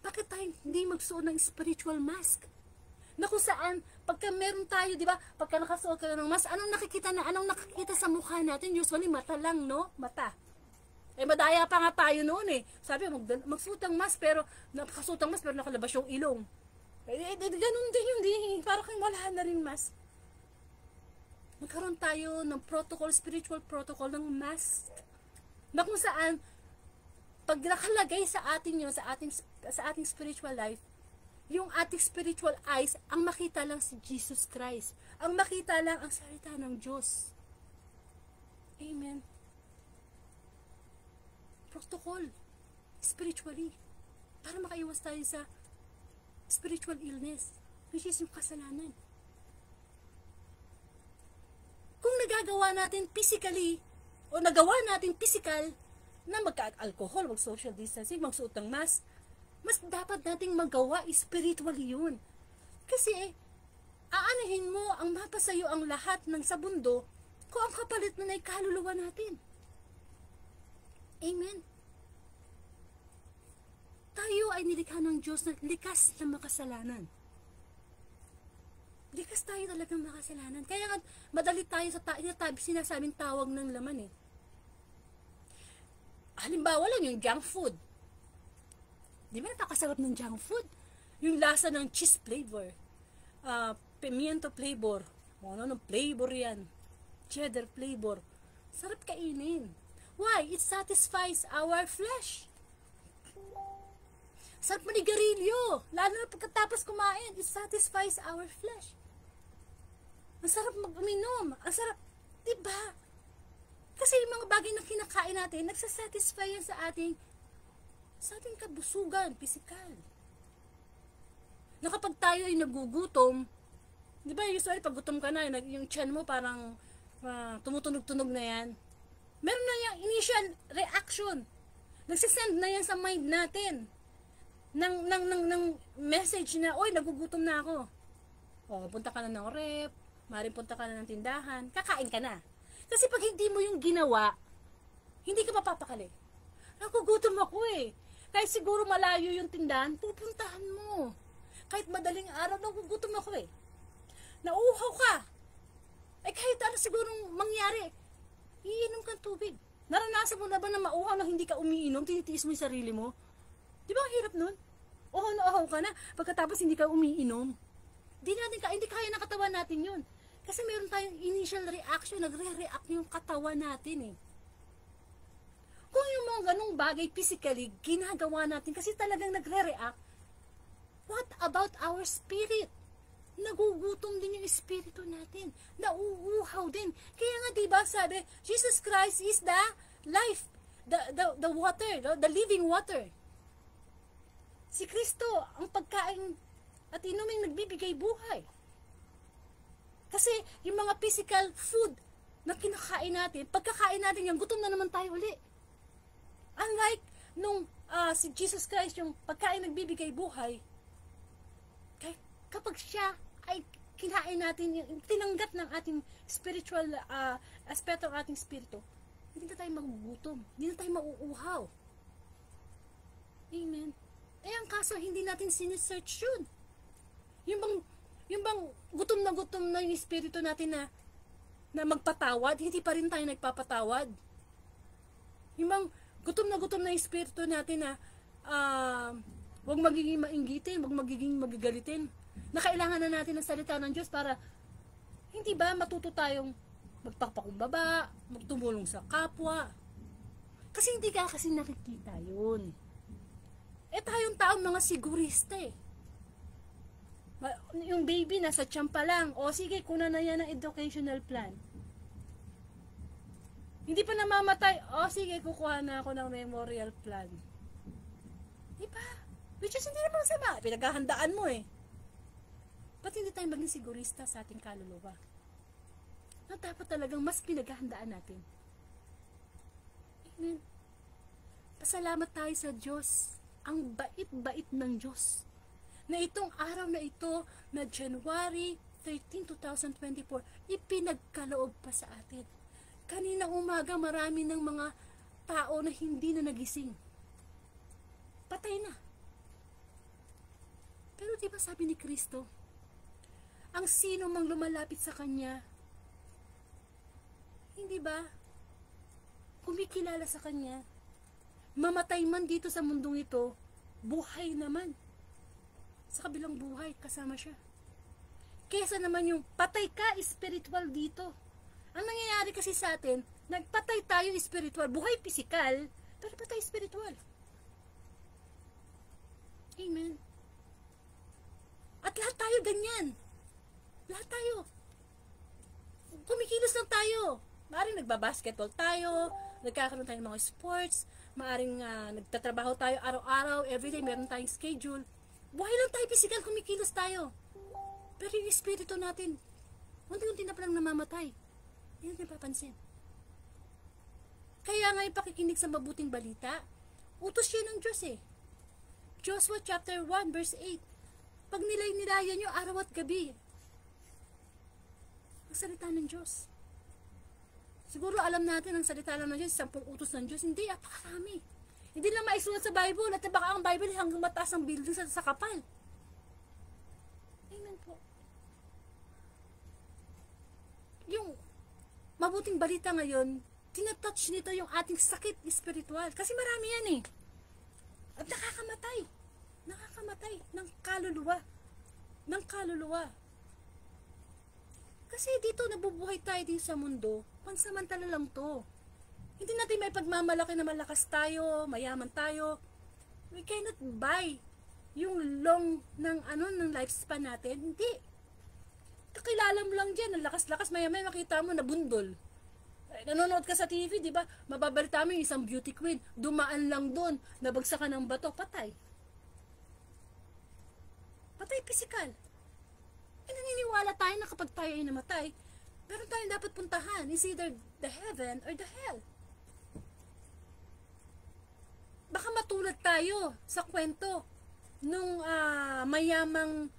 bakit tayo hindi magsuot ng spiritual mask? Na kung saan, pagka meron tayo, di ba, pagka nakasuot ka ng mask, anong nakikita sa mukha natin? Usually, mata lang, no? Mata. Eh, madaya pa nga tayo noon eh. Sabi, magsuot ng mask, pero nakalabas yung ilong. Ganun din yung parang wala na rin mask. Magkaroon tayo ng protocol, spiritual protocol ng mask. Na kung saan, pag nakalagay sa atin yun, sa ating spiritual life, yung ating spiritual eyes, ang makita lang si Jesus Christ. Ang makita lang ang salita ng Diyos. Amen. Protocol, spiritually, para makaiwas tayo sa spiritual illness, which is yung kasalanan. Kung nagagawa natin physically, o nagawa natin physical, na magka-alcohol, mag-social distancing, magsuot ng mask, mas dapat nating magawa spiritually yun. Kasi, aanahin mo ang mapasayo ang lahat ng sa mundo kung ang kapalit na ay kaluluwa natin. Amen. Tayo ay nilikha ng Diyos na likas na makasalanan. Likas tayo talagang makasalanan. Kaya nga, madali tayo sa sinasabing tawag ng laman eh. Halimbawa lang yung junk food. Di ba napakasarap ng junk food? Yung lasa ng cheese flavor, pimiento flavor, ano flavor yan, cheddar flavor. Sarap kainin. Why? It satisfies our flesh. Sarap manigarilyo. Lalo na pagkatapos kumain, it satisfies our flesh. Ang sarap mag-uminom. Ang sarap, diba? Kasi yung mga bagay na kinakain natin, nagsasatisfy yan sa ating kabusugan, pisikal. Na kapag tayo ay nagugutom, di ba usually pag gutom ka na, yung tiyan mo parang tumutunog-tunog na yan. Meron na yung initial reaction. Nagsisend na yan sa mind natin. ng message na, oy, nagugutom na ako. O, punta ka na ng rep, maaaring punta ka na ng tindahan, kakain ka na. Kasi pag hindi mo yung ginawa, hindi ka mapapakali. Nagugutom ako eh. Kahit siguro malayo yung tindahan, pupuntahan mo. Kahit madaling araw, nagugutom ako eh. Nauuhaw ka. Eh kahit ano sigurong mangyari, iinom kang tubig. Naranasan mo na ba na mauhaw na hindi ka umiinom, tinitiis mo yung sarili mo? Di ba ang hirap nun? Uhaw na uhaw ka na, pagkatapos hindi ka umiinom. Hindi kaya ng katawan natin yun. Kasi meron tayong initial reaction, nagre-react yung katawan natin eh. Kung yung mga ganong bagay physically, ginagawa natin kasi talagang nagre-react, what about our spirit? Nagugutom din yung espiritu natin. Nauuhaw din. Kaya nga diba sabi, Jesus Christ is the life, the water, the living water. Si Kristo, ang pagkain at inuming nagbibigay buhay. Kasi yung mga physical food na kinakain natin, pagkakain natin yan, gutom na naman tayo uli. Unlike nung si Jesus Christ, yung pagkain nagbibigay buhay, kapag siya ay kinain natin, yung tinanggap ng ating spiritual aspeto ng ating spirito, hindi na tayo magugutom, hindi na tayo mauuhaw. Amen. Eh ang kaso, hindi natin sinesearch yun. Yung bang gutom na yung espiritu natin na magpatawad, hindi pa rin tayo nagpapatawad. Yung bang gutom na yung espiritu natin na huwag magiging mainggitin, huwag magiging magagalitin. Na kailangan na natin ng salita ng Diyos para hindi ba matuto tayong magpapakumbaba, magtumulong sa kapwa. Kasi hindi ka kasi nakikita yun. Eh tayong taong mga sigurista eh. Yung baby nasa tiyan pa lang, o sige, kuna na yan ang educational plan. Hindi pa namamatay, o sige, kukuha na ako ng memorial plan. Diba? Which is hindi naman sama, pinaghahandaan mo eh. Ba't hindi tayo maging sigurista sa ating kaluluwa? Na dapat talagang mas pinaghahandaan natin. Amen. Pasalamat tayo sa Diyos. Ang bait-bait ng Diyos. Na itong araw na ito, na January 13, 2024, ipinagkaloob pa sa atin. Kanina umaga, marami ng mga tao na hindi na nagising. Patay na. Pero di ba sabi ni Kristo, ang sino mang lumalapit sa Kanya, hindi ba, kumikilala sa Kanya, mamatay man dito sa mundong ito, buhay naman. Sa kabilang buhay, kasama siya. Kesa naman yung patay ka, spiritual dito. Ang nangyayari kasi sa atin, nagpatay tayo spiritual, buhay pisikal, pero patay spiritual. Amen. At lahat tayo ganyan. Lahat tayo. Kumikilos lang tayo. Maaring nagbabasketball tayo, nagkakaroon tayo ng mga sports, maaring nagtatrabaho tayo araw-araw, everyday meron tayong schedule. Buhay lang tayo, physical, kumikilos tayo. Pero yung espiritu natin, unti-unti na palang namamatay. Hindi natin papansin. Kaya nga yung pakikinig sa mabuting balita, utos siya ng Diyos eh. Joshua chapter 1 verse 8. Pag nilay-nilayan nyo araw at gabi, ang salita ng Diyos. Siguro alam natin ang salita lang ng Diyos, 10 utos ng Diyos. Hindi, apakarami. Hindi lang maisulat sa Bible, at baka ang Bible hanggang mataas ang building sa kapal. Amen po. Yung mabuting balita ngayon, tinatouch nito yung ating sakit spiritual. Kasi marami yan eh. At nakakamatay. Nakakamatay ng kaluluwa. Ng kaluluwa. Kasi dito nabubuhay tayo din sa mundo, pansamantala lang to. Hindi natin may pagmamalaki na malakas tayo, mayaman tayo. We cannot buy yung long ng lifespan natin. Hindi. Kakilala mo lang dyan, ang lakas-lakas, maya-maya makita mo na bundol. Nanonood ka sa TV, di ba? Mababalita mo yung isang beauty queen, dumaan lang doon, nabagsakan ng bato, patay. Patay physical. Naniniwala tayo na kapag tayo ay namatay, meron tayong dapat puntahan. It's either the heaven or the hell. Baka matulad tayo sa kwento nung mayamang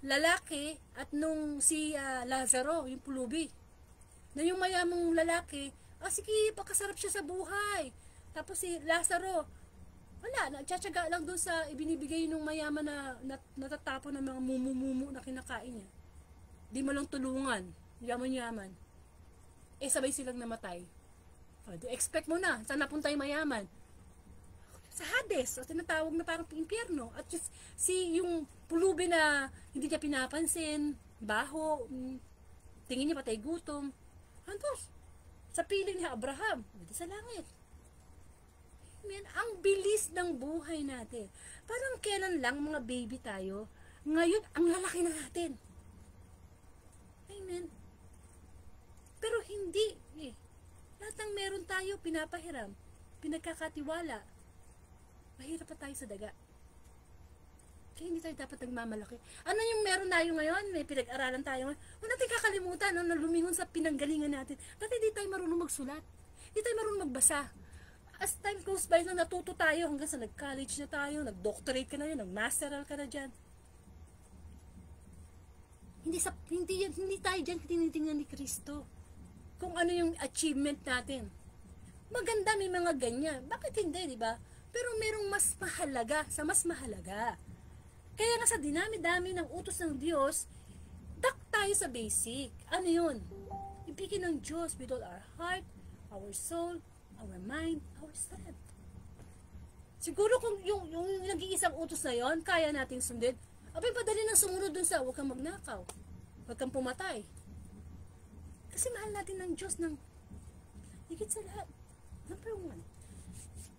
lalaki at nung si Lazaro, yung pulubi. Na yung mayamang lalaki, sige, pakasarap siya sa buhay. Tapos si Lazaro, wala, nagtsatsaga lang doon sa ibinibigay ng mayaman na natatapon ng mga mumu na kinakain niya. Di mo lang tulungan, yaman-yaman. Sabay silang namatay. Expect mo na, saan napunta yung mayaman? Sa Hades, o tinatawag na parang impyerno. At just, yung pulubi na hindi niya pinapansin, baho, tingin niya patay gutom. Antos, sa piling ni Abraham, sa langit. Amen. Ang bilis ng buhay natin. Parang kailan lang mga baby tayo, ngayon ang lalaki na natin. Amen. Pero hindi lahat ng meron tayo pinapahiram, pinagkakatiwala. Mahirap pa tayo sa daga. Kaya hindi tayo dapat nagmamalaki. Ano yung meron tayo ngayon? May pinag-aralan tayo ngayon. Huwag natin kakalimutan na lumingon sa pinanggalingan natin. Dati hindi tayo marunong magsulat. Hindi tayo marunong magbasa. As time goes by, natuto tayo hanggang sa nag-college na tayo, nag-doctorate ka na yun, nag-masteral ka na dyan. Hindi tayo dyan tinitingnan ni Kristo. Kung ano yung achievement natin. Maganda, may mga ganyan. Bakit hindi, di ba? Pero merong mas mahalaga sa mas mahalaga. Kaya nga sa dinami-dami ng utos ng Diyos, tayo sa basic. Ano yun? Ibigin ng Diyos with all our heart, our soul, our mind, our strength. Siguro kung yung nag-iisang utos na yon, kaya nating sundin. Abay, padali nang sumunod dun sa huwag kang magnakaw, huwag kang pumatay. Kasi mahal natin ng Diyos ng higit sa lahat. Number one.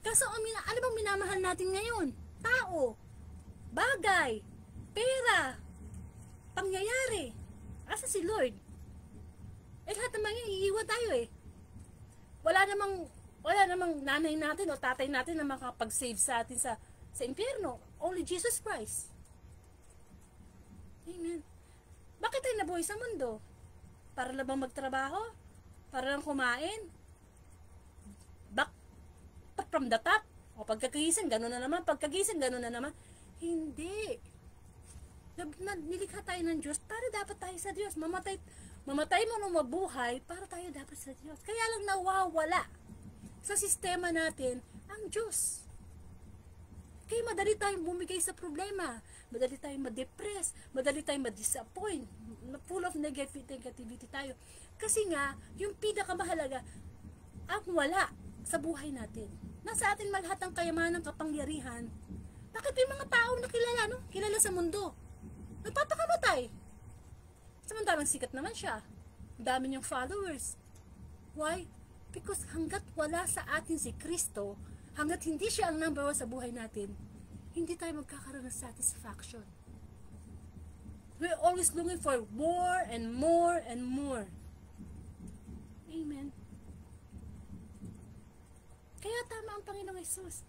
Kaso, ano bang minamahal natin ngayon? Tao, bagay, pera, pangyayari. Asa si Lord? Lahat naman yan, iiwan tayo Wala namang nanay natin o tatay natin na makapag-save sa atin sa impyerno. Only Jesus Christ. Amen. Bakit tayo nabuhay sa mundo? Para lang bang magtrabaho? Para lang kumain? Back from the top? O pagkagising, gano'n na naman. Pagkagising, gano'n na naman. Hindi. Nilikha tayo ng Diyos para dapat tayo sa Diyos. Mamatay mo nung mabuhay para tayo dapat sa Diyos. Kaya lang nawawala sa sistema natin ang Diyos. Kaya madali tayong bumigay sa problema. Madali tayong ma-depress. Madali tayong ma-disappoint. Full of negativity tayo. Kasi nga, yung pinakamahalaga, ang wala sa buhay natin. Nasa atin lahat ng kayamanan, kapangyarihan. Bakit may mga tao na kilala, no? Kilala sa mundo? Nagpapakamatay. Samantalang sikat naman siya. Dami niyang followers. Why? Because hanggat wala sa atin si Kristo, hanggat hindi siya ang number one sa buhay natin, hindi tayo magkakaroon ng satisfaction. We're always looking for more and more and more. Amen. Kaya tama ang Panginoong Hesus.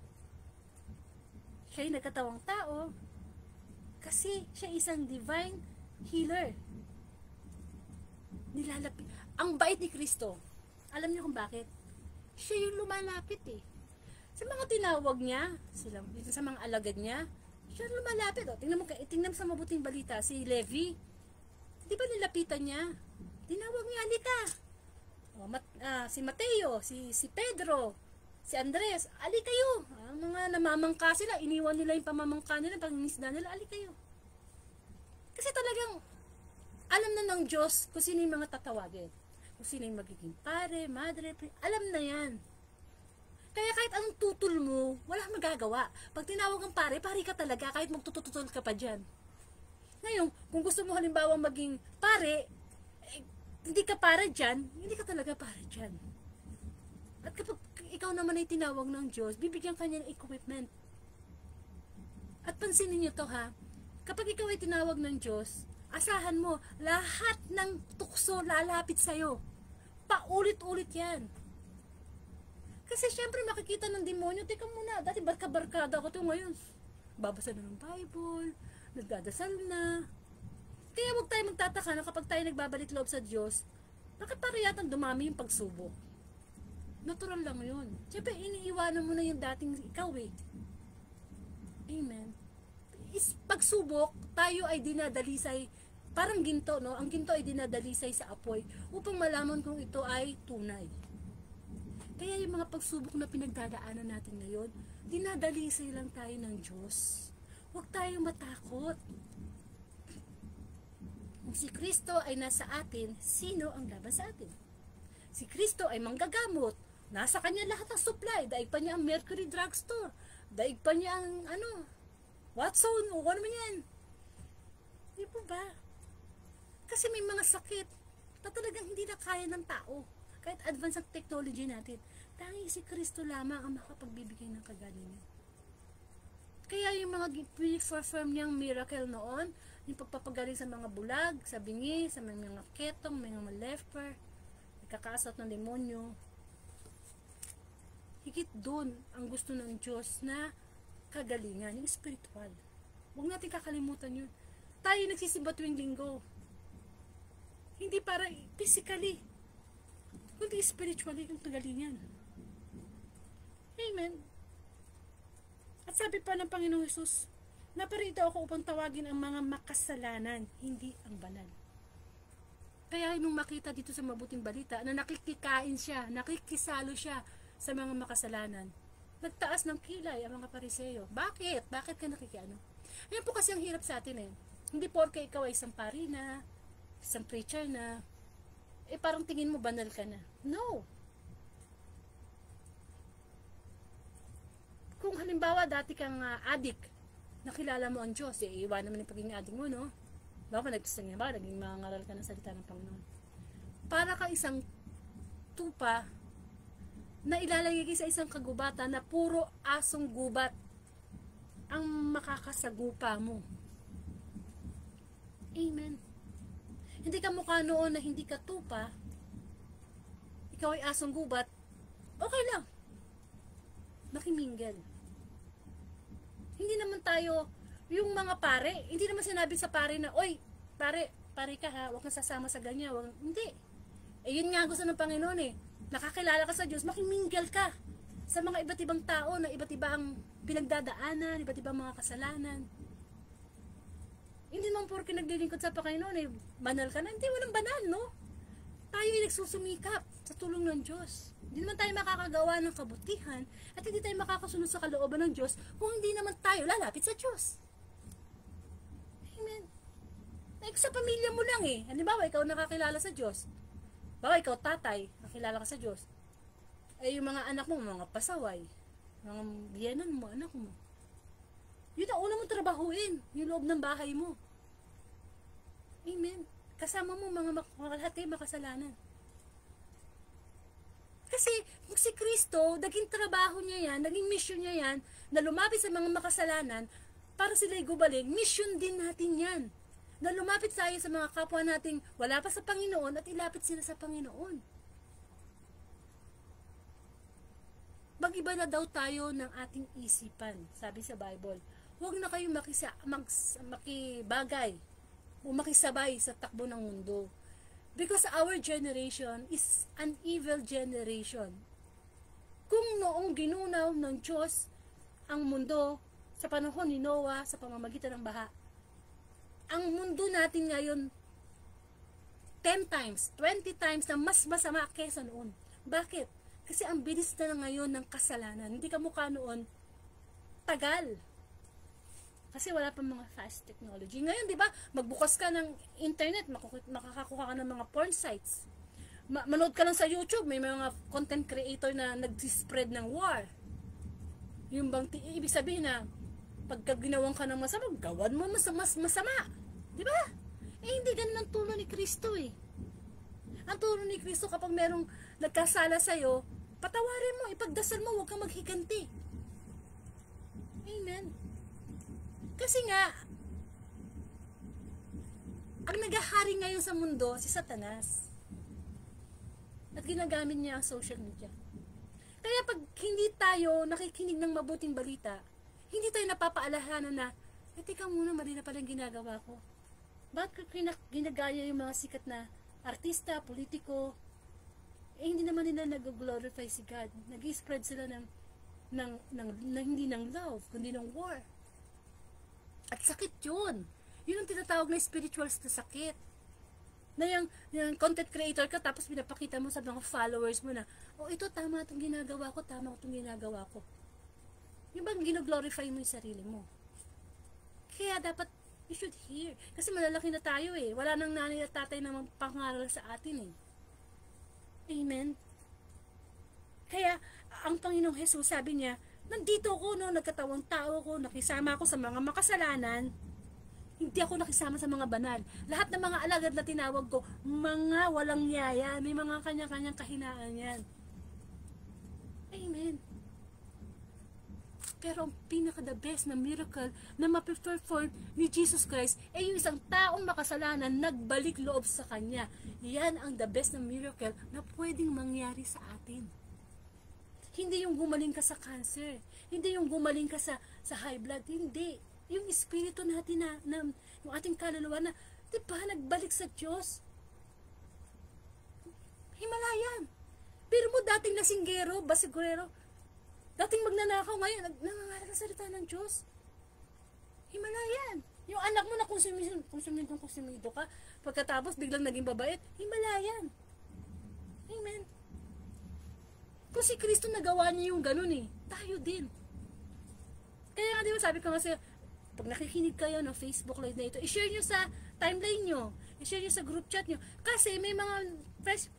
Siya'y nagkatawang tao kasi siya isang divine healer. Nilalapit. Ang bait ni Kristo. Alam niyo kung bakit? Siya yung lumalapit Sa mga tinawag niya, sa mga alagad niya, siya lumalapit. Tingnan mo sa mabuting balita, si Levi. Di ba nilapitan niya? Tinawag niya, halika. Si Mateo, si Pedro, si Andres, ali kayo. Ang mga namamangka sila, iniwan nila yung pamamangka nila, pangingisda nila, ali kayo. Kasi talagang, alam na ng Diyos kung sino yung mga tatawagin. Kung sino yung magiging pare, madre, alam na yan. Kaya kahit anong tutol mo, wala magagawa. Pag tinawag ang pare, pare ka talaga, kahit magtututol ka pa dyan. Ngayon, kung gusto mo halimbawa maging pare, hindi ka para dyan, hindi ka talaga para dyan. At kapag ikaw naman ay tinawag ng Diyos, bibigyan ka niya ng equipment. At pansinin niyo to ha, kapag ikaw ay tinawag ng Diyos, asahan mo, lahat ng tukso lalapit sa'yo. Paulit-ulit yan. Kasi syempre makikita ng demonyo, teka muna, dati barka-barkada ko to ngayon. Babasa na ng Bible, nagdadasal na. Kaya huwag tayo magtataka na kapag tayo nagbabalik loob sa Diyos, bakit para yatang dumami yung pagsubok? Natural lang yun. Siyempre, iniiwanan mo na yung dating ikaw eh. Amen. Pagsubok, tayo ay dinadalisay, parang ginto, no? Ang ginto ay dinadalisay sa apoy upang malaman kung ito ay tunay. Kaya yung mga pagsubok na pinagdadaanan natin ngayon, dinadalisay lang tayo ng Diyos. Huwag tayong matakot. Kung si Kristo ay nasa atin, sino ang laban sa atin? Si Kristo ay manggagamot. Nasa kanya lahat ng supply. Daig pa niya ang Mercury Drugstore. Daig pa niya ang Watson, o ano man yan. Di po ba? Kasi may mga sakit na talagang hindi na kaya ng tao. Kahit advance ang technology natin. Tanging si Kristo lamang ang makapagbibigay ng kagalingan. Kaya yung mga perform niyang miracle noon, yung pagpapagaling sa mga bulag, sa bingi, sa mga ketong, mga leper, nagkakaasot ng demonyo. Higit doon ang gusto ng Diyos na kagalingan, yung spiritual. Huwag natin kakalimutan yun. Tayo nagsisimba tuwing linggo. Hindi para physically, kundi spiritually yung kagalingan. Amen. At sabi pa ng Panginoong Hesus, naparito ako upang tawagin ang mga makasalanan, hindi ang banal. Kaya nung makita dito sa mabuting balita na nakikikain siya, nakikisalo siya sa mga makasalanan, nagtaas ng kilay ang mga Pariseo. Bakit? Bakit ka nakikiano? Ayan po kasi ang hirap sa atin eh. Hindi porke ikaw ay isang pari na, isang preacher na, parang tingin mo banal ka na. No. Kung halimbawa dati kang addict, nakilala mo ang Diyos, iwan naman yung pagiging addict mo, no? Baka naging mangaral ka ng salita ng Panginoon. Para ka isang tupa na ilalagay sa isang kagubatan na puro asong gubat ang makakasagupa mo. Amen. Hindi ka mukha noon na hindi ka tupa, ikaw ay asong gubat, okay lang. Makimingle. Hindi naman tayo, yung mga pare, hindi naman sinabi sa pare na, oy, pare ka ha, huwag kang sasama sa ganyan, hindi. Yun nga gusto ng Panginoon eh. Nakakilala ka sa Diyos, makimingle ka sa mga iba't ibang tao na iba't ibang pinagdadaanan, iba't ibang mga kasalanan. Hindi naman porke naglilingkod sa Panginoon eh, banal ka na. Hindi, walang banal, no? Tayo ay nagsusumikap sa tulong ng Diyos. Hindi naman tayo makakagawa ng kabutihan at hindi tayo makakasunod sa kalooban ng Diyos kung hindi naman tayo lalapit sa Diyos. Amen. Like sa pamilya mo lang eh. Halimbawa, ikaw nakakilala sa Diyos. Baka ikaw tatay, nakilala ka sa Diyos. Yung mga anak mo, mga pasaway, mga biyenan mo, anak mo. Yun ang una mong trabahuin, yung loob ng bahay mo. Amen. Kasama mo mga lahat kayo makasalanan. Kasi si Kristo, naging trabaho niya yan, naging mission niya yan, na lumapit sa mga makasalanan para sila'y gubaling. Mission din natin yan. Na lumapit tayo sa mga kapwa nating wala pa sa Panginoon at ilapit sila sa Panginoon. Mag-iba na daw tayo ng ating isipan, sabi sa Bible. Huwag na kayong makibagay o makisabay sa takbo ng mundo. Because our generation is an evil generation. Kung noong ginunaw ng Diyos ang mundo sa panahon ni Noah sa pamamagitan ng baha, ang mundo natin ngayon 10 times, 20 times na mas masama kaysa noon. Bakit? Kasi ang bilis na ngayon ng kasalanan. Hindi ka mukha noon, tagal. Kasi wala pa mga fast technology. Ngayon, di ba, magbukas ka ng internet, makakakuha ka ng mga porn sites. Manood ka lang sa YouTube, may mga content creator na nag-spread ng war. Yung bang, ibig sabihin na, pagka ginawan ka ng masama, gawan mo mas masama. Di ba? Hindi ganun ang tulong ni Kristo eh. Ang tulong ni Kristo kapag merong nagkasala sa'yo, Patawarin mo, ipagdasal mo, huwag kang maghiganti. Amen. Kasi nga, ang nagahari ngayon sa mundo, si Satanas. At ginagamit niya ang social media. Kaya pag hindi tayo nakikinig ng mabuting balita, hindi tayo napapaalahanan na, teka muna, mali na pala yung ginagawa ko. Bakit ginagaya yung mga sikat na artista, politiko, hindi naman nila nag-glorify si God. Nag-spread sila ng hindi ng love, kundi ng war. At sakit yun. Yun ang tinatawag na spiritual na sakit. Na yung content creator ka, tapos pinapakita mo sa mga followers mo na, ito tama itong ginagawa ko, tama itong ginagawa ko. Yung bang gino-glorify mo yung sarili mo. Kaya dapat, you should hear. Kasi malalaki na tayo eh. Wala nang nanay at tatay na magpangaral sa atin eh. Amen. Kaya, ang Panginoong Jesus sabi niya, nandito ako, no, nagkatawang tao ko, nakisama ako sa mga makasalanan, hindi ako nakisama sa mga banal. Lahat ng mga alagad na tinawag ko, mga walang yaya, may mga kanya-kanyang kahinaan yan. Amen. Pero ang pinaka-the best na miracle na mape-perform ni Jesus Christ ay yung isang taong makasalanan nagbalik loob sa Kanya. Yan ang the best na miracle na pwedeng mangyari sa atin. Hindi yung gumaling ka sa cancer. Hindi yung gumaling ka sa high blood. Hindi. Yung espiritu natin na yung ating kaluluwa na, di ba, nagbalik sa Diyos. Himalayan. Pero mo dating lasinggero, basigurero, dating magnanakaw, ngayon, nangangaral ng salita ng Diyos. Himalayan. Yung anak mo na konsumido ka, pagkatapos biglang naging babait, himalayan. Amen. Kung si Kristo nagawa niya yung ganun eh, tayo din. Kaya nga di ba sabi ko nga sa'yo, pag nakikinig kayo ng Facebook Live na ito, i-share nyo sa timeline nyo, i-share nyo sa group chat nyo, kasi may mga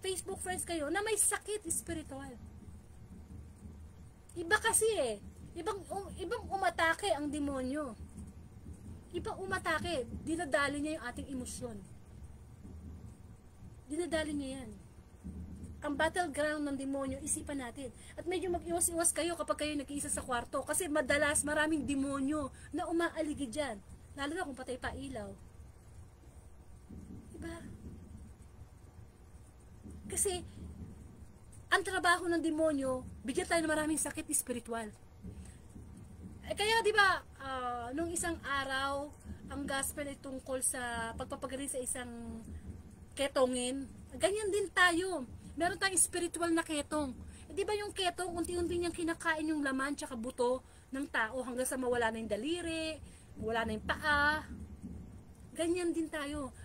Facebook friends kayo na may sakit spiritual. Iba kasi eh. Ibang umatake ang demonyo. Ibang umatake. Dinadali niya yung ating emosyon. Dinadali niya yan. Ang battleground ng demonyo, isipan natin. At medyo mag-iwas-iwas kayo kapag kayo nag-iisa sa kwarto. Kasi madalas maraming demonyo na umaaligi dyan. Lalo na kung patay pa ilaw. Diba? Kasi ang trabaho ng demonyo, bigyan tayo ng maraming sakit spiritual. Kaya di ba, nung isang araw, ang gospel ay tungkol sa pagpapagaling sa isang ketongin. Ganyan din tayo. Meron tayong spiritual na ketong. Di ba yung ketong, unti-unti niyang kinakain yung laman tsaka buto ng tao hanggang sa mawala na yung daliri, wala na yung paa. Ganyan din tayo.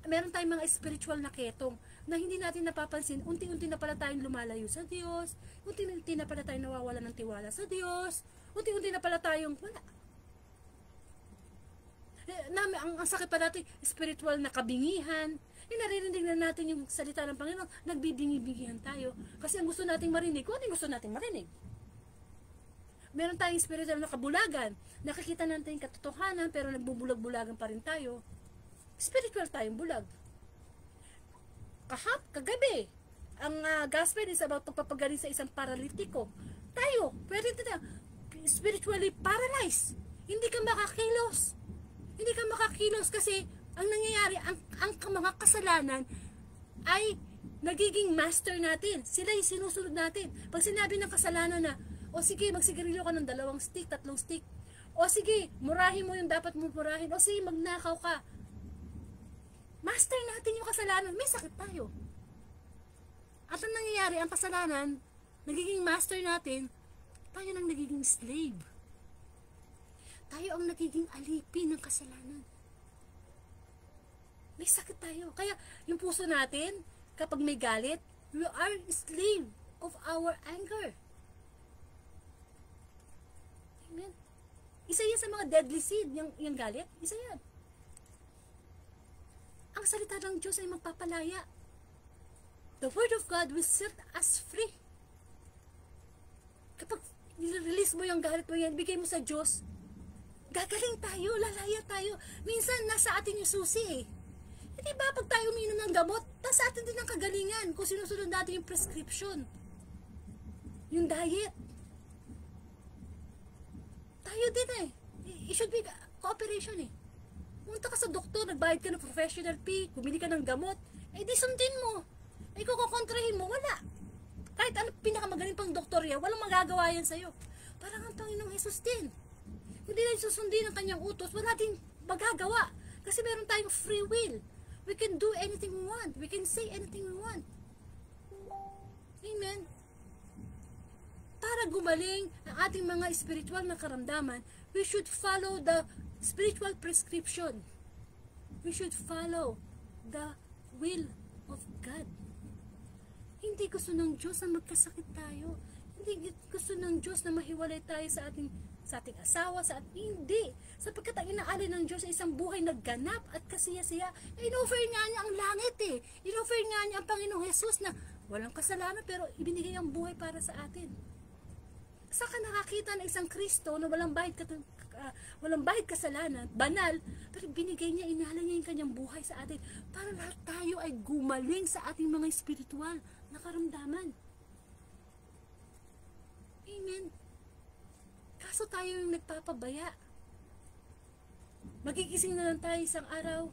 Meron tayong mga spiritual na ketong na hindi natin napapansin, unti-unti na pala tayong lumalayo sa Diyos, unti-unti na pala tayong nawawala ng tiwala sa Diyos, unti-unti na pala tayong wala. Ang sakit pa natin, spiritual na kabingihan. Naririnig na natin yung salita ng Panginoon, nagbibingi-bingihan tayo. Kasi ang gusto nating marinig, kung ano yung gusto nating marinig. Meron tayong spiritual na kabulagan. Nakikita natin yung katotohanan, pero nagbubulag-bulagan pa rin tayo. Spiritual tayong bulag. Kagabi, ang gospel is about pagpapagaling sa isang paralitiko. Tayo, pwede tayo spiritually paralyzed. Hindi ka makakilos. Hindi ka makakilos kasi ang nangyayari, ang mga kasalanan ay nagiging master natin. Sila yung sinusunod natin. Pag sinabi ng kasalanan na, sige, magsigarilyo ka ng 2 stick, 3 stick. Sige, murahin mo yung dapat mo murahin. Sige, magnakaw ka. Master natin yung kasalanan. May sakit tayo. At ang nangyayari, ang kasalanan, nagiging master natin, tayo nang nagiging slave. Tayo ang nagiging alipin ng kasalanan. May sakit tayo. Kaya yung puso natin, kapag may galit, we are slave of our anger. Amen. Isa yan sa mga deadly sin, yung galit. Isa yan. Ang salita ng Diyos ay magpapalaya. The Word of God will set us free. Kapag nire-release mo yung galit mo yan, bigay mo sa Diyos, gagaling tayo, lalaya tayo. Minsan, nasa atin yung susi eh. Diba, pag tayo uminom ng gamot, nasa atin din ang kagalingan kung sinusunod natin yung prescription. Yung diet. Tayo din eh. It should be cooperation eh. Punta ka sa doktor, nagbayad ka ng professional fee, bumili ka ng gamot, eh di sundin mo. Eh kung kukontrahin mo, wala. Kahit ano pinakamagaling pang doktor yan, walang magagawa yan sa'yo. Parang ang Panginoong Jesus din. Kung di natin susundin ang kanyang utos, wala din magagawa. Kasi meron tayong free will. We can do anything we want. We can say anything we want. Amen. Para gumaling ang ating mga spiritual na karamdaman, we should follow the spiritual prescription. We should follow the will of God. Hindi gusto ng Diyos na magkasakit tayo. Hindi gusto ng Diyos na mahiwalay tayo sa ating asawa, hindi. Sapagkat ang inaalay ng Diyos ay isang buhay na ganap at kasiya-siya. In-offer nga niya ang langit eh. In-offer nga niya ang Panginoong Jesus na walang kasalanan pero ibinigay ang buhay para sa atin. Saka nakakita ng isang Kristo na walang bahid kasalanan, banal, pero binigay niya, inalay niya yung kanyang buhay sa atin para lahat tayo ay gumaling sa ating mga spiritual na karamdaman. Amen. Kaso tayo yung nagpapabaya. Magigising na lang tayo isang araw,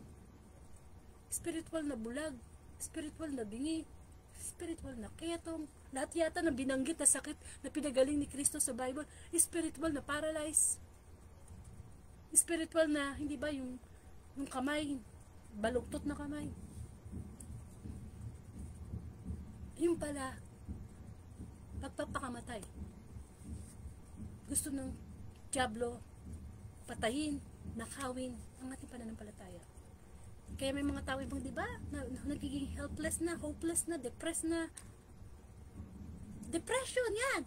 spiritual na bulag, spiritual na bingi, spiritual na ketong, lahat yata na binanggit na sakit na pinagaling ni Kristo sa Bible, spiritual na paralyzed, spiritual na, hindi ba, yung kamay, baluktot na kamay. Yung pala, pagpapakamatay. Gusto ng dyablo, patayin, nakawin ang ating pananampalataya. Kaya may mga tao ibang, di ba, na nagiging helpless na, hopeless na, depressed na. Depression, yan.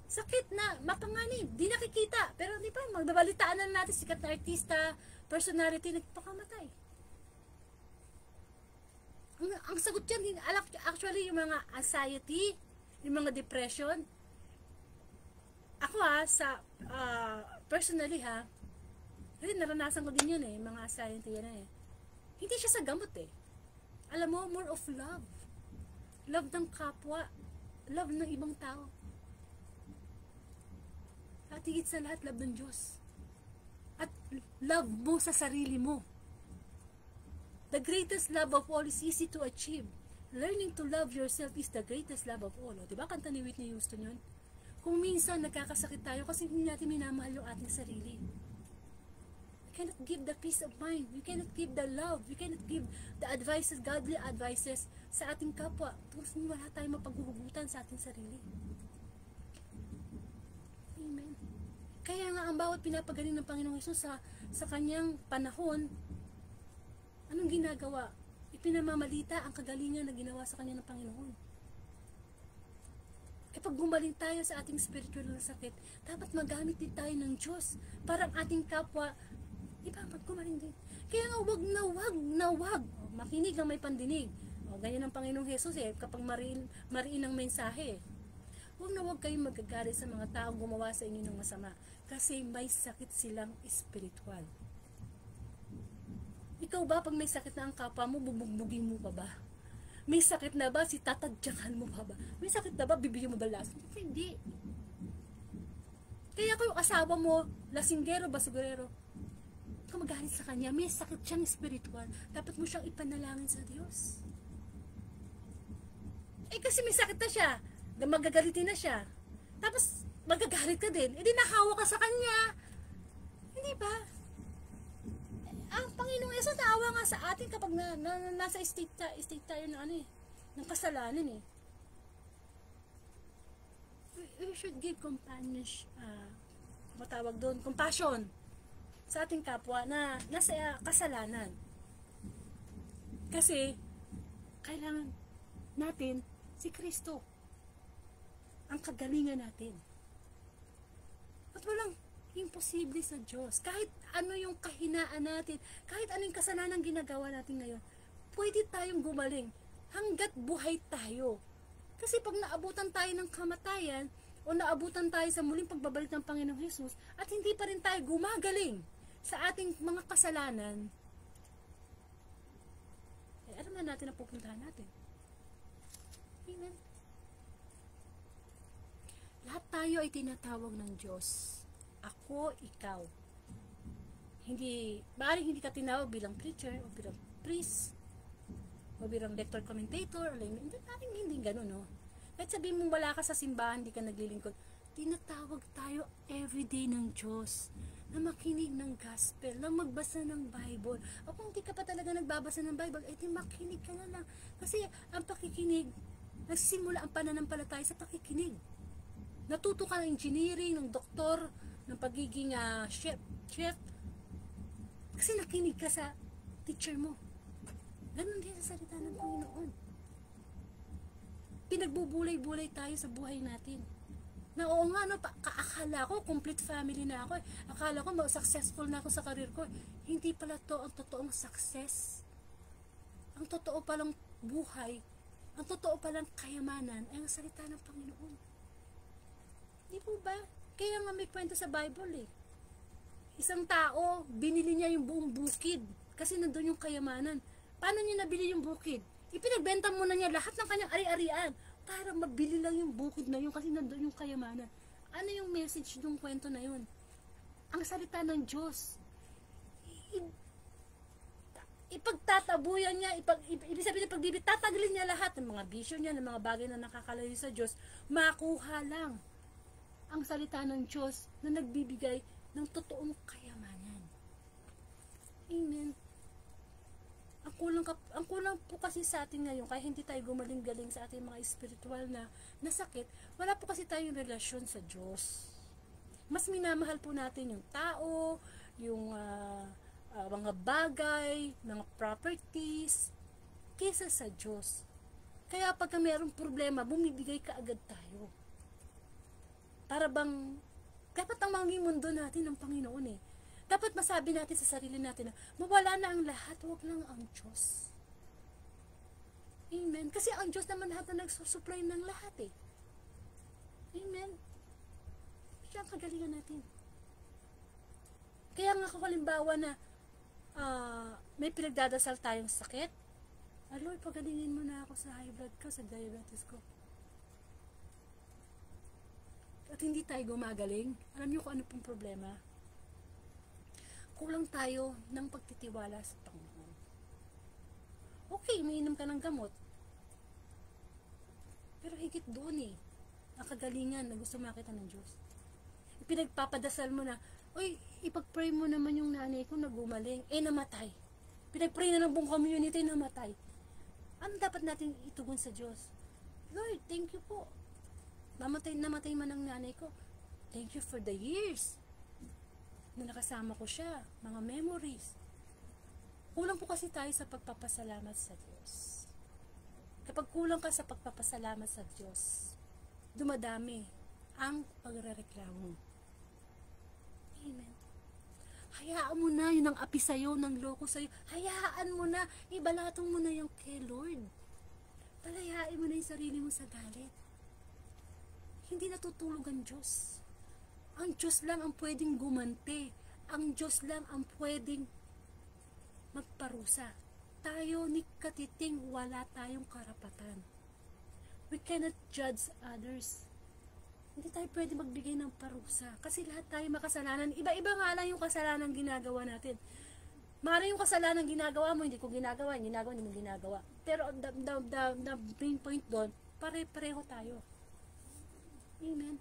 Sakit na, mapanganib, di nakikita. Pero di ba, magbabalitaan na natin sikat na artista, personality, nagpakamatay. Ang sagot yan, actually, yung mga anxiety, yung mga depression. Ako personally naranasan ko din yun eh, mga anxiety yan eh. Hindi siya sa gamot eh. Alam mo, more of love. Love ng kapwa. Love ng ibang tao. At higit sa lahat, love ng Diyos. At love mo sa sarili mo. The greatest love of all is easy to achieve. Learning to love yourself is the greatest love of all. O, diba kanta ni Whitney Houston yun? Kung minsan nagkakasakit tayo kasi hindi natin minamahal yung ating sarili. We cannot give the peace of mind. We cannot give the love. We cannot give the advices, godly advices sa ating kapwa. Tapos wala tayong mapaghuhugutan sa ating sarili. Amen. Kaya nga ang bawat pinapagaling ng Panginoong Hesus sa kanyang panahon, anong ginagawa? Ipinamamalita ang kagalingan na ginawa sa kanya ng Panginoon. Pag gumaling tayo sa ating spiritual na sakit, dapat magamit din tayo ng Diyos para ang ating kapwa, diba, maggumaling din. Kaya nga, wag na wag. Makinig ng may pandinig. Ganyan ang Panginoong Hesus eh, kapag mariin ang mensahe. Wag na wag kayong magagalit sa mga taong gumawa sa inyo ng masama. Kasi may sakit silang spiritual. Ikaw ba, pag may sakit na ang kapwa mo, bubugbugin mo pa ba? May sakit na ba, si tatadyakan mo pa ba? May sakit na ba, bibigyan mo ba lasing? Hindi. Kaya kung yung asawa mo, lasinggero, basurero, kung magalit sa kanya, may sakit siyang spiritual, dapat mo siyang ipanalangin sa Diyos. Eh kasi may sakit na siya, magagalitin na siya, tapos magagalit ka din, edi nahawa ka sa kanya. Hindi ba? Ang Panginoong Yesus naawa nga sa atin kapag nasa state tayo ng ng kasalanan eh. We should give compassion sa ating kapwa na nasa kasalanan. Kasi kailangan natin si Kristo, ang kagalingan natin. At walang imposible sa Diyos. Kahit ano yung kahinaan natin, kahit ano yung kasalanan ginagawa natin ngayon, pwede tayong gumaling hanggat buhay tayo. Kasi pag naabutan tayo ng kamatayan, o naabutan tayo sa muling pagbabalik ng Panginoong Hesus, at hindi pa rin tayo gumagaling sa ating mga kasalanan, alam na natin ang pupuntahan natin. Amen. Lahat tayo ay tinatawag ng Diyos. Ako, ikaw. Maaaring hindi ka tinawag bilang preacher o bilang priest o bilang lector commentator o hindi ganun, no? Kahit sabihin mong wala ka sa simbahan, hindi ka naglilingkod, tinatawag tayo everyday ng Diyos na makinig ng gospel, na magbasa ng Bible. O kung hindi ka pa talaga nagbabasa ng Bible, di makinig ka na lang. Kasi ang pakikinig, nagsisimula ang pananampalataya sa pakikinig. Natuto ka ng engineering, ng doktor, ng pagiging chef. Kasi nakinig ka sa teacher mo. Ganun din sa salita ng Panginoon. Pinagbubulay-bulay tayo sa buhay natin. Na oo nga, no, akala ko, complete family na ako. Akala ko, successful na ako sa career ko. Hindi pala to ang totoong success. Ang totoo palang buhay, ang totoo palang kayamanan, ay ang salita ng Panginoon. Di po ba? Kaya nga may kwento sa Bible eh. Isang tao, binili niya yung buong bukid kasi nandun yung kayamanan. Paano niya nabili yung bukid? Ipinagbenta muna niya lahat ng kanyang ari-arian para mabili lang yung bukid na yun kasi nandun yung kayamanan. Ano yung message ng kwento na yun? Ang salita ng Diyos. Ipagtatabuyan niya, ibig sabihin ng tatagalin niya lahat ng mga bisyo niya, ng mga bagay na nakakalayo sa Diyos, makuha lang ang salita ng Diyos na nagbibigay ng totoong kayamanan. Amen. Ang kulang po kasi sa atin ngayon, kaya hindi tayo gumaling-galing sa ating mga spiritual na nasakit, wala po kasi tayong relasyon sa Diyos. Mas minamahal po natin yung tao, yung mga bagay, mga properties, kaysa sa Diyos. Kaya pagka mayroong problema, bumibigay ka agad tayo. Para bang, dapat ang maging mundo natin ng Panginoon eh. Dapat masabi natin sa sarili natin na mawala na ang lahat, huwag lang ang Diyos. Amen. Kasi ang Diyos naman lahat na nagsusupply ng lahat eh. Amen. Siya ang kagalingan natin. Kaya nga kalimbawa na may pinagdadasal tayong sakit, Lord, pagalingin mo na ako sa high blood ko, sa diabetes ko. At hindi tayo gumagaling. Alam niyo kung ano pong problema? Kulang tayo ng pagtitiwala sa Panginoon. Okay, umiinom ka ng gamot. Pero higit doon eh. Ang kagalingan na gusto makita ng Diyos. Pinagpapadasal mo na, oy, ipag-pray mo naman yung nanay ko na gumaling. Namatay. Pinag-pray na ng buong community, namatay. Ano dapat natin itugon sa Diyos? Lord, thank you po. Namatay man ang nanay ko. Thank you for the years na nakasama ko siya. Mga memories. Kulang po kasi tayo sa pagpapasalamat sa Diyos. Kapag kulang ka sa pagpapasalamat sa Diyos, dumadami ang pagrereklamo. Amen. Hayaan mo na yun ang api sa'yo, ng loko sa'yo. Hayaan mo na, ibalatong mo na yung kay Lord. Palayain mo na yung sarili mo sa galit. Hindi natutulog ang Diyos. Ang Diyos lang ang pwedeng gumante. Ang Diyos lang ang pwedeng magparusa. Tayo ni katiting wala tayong karapatan. We cannot judge others. Hindi tayo pwede magbigay ng parusa. Kasi lahat tayo makasalanan. Iba-iba nga lang yung kasalanan ginagawa natin. Maaaring yung kasalanan ginagawa mo, hindi ko ginagawa, hindi mo ginagawa. Pero the main point doon, pare-pareho tayo. Amen.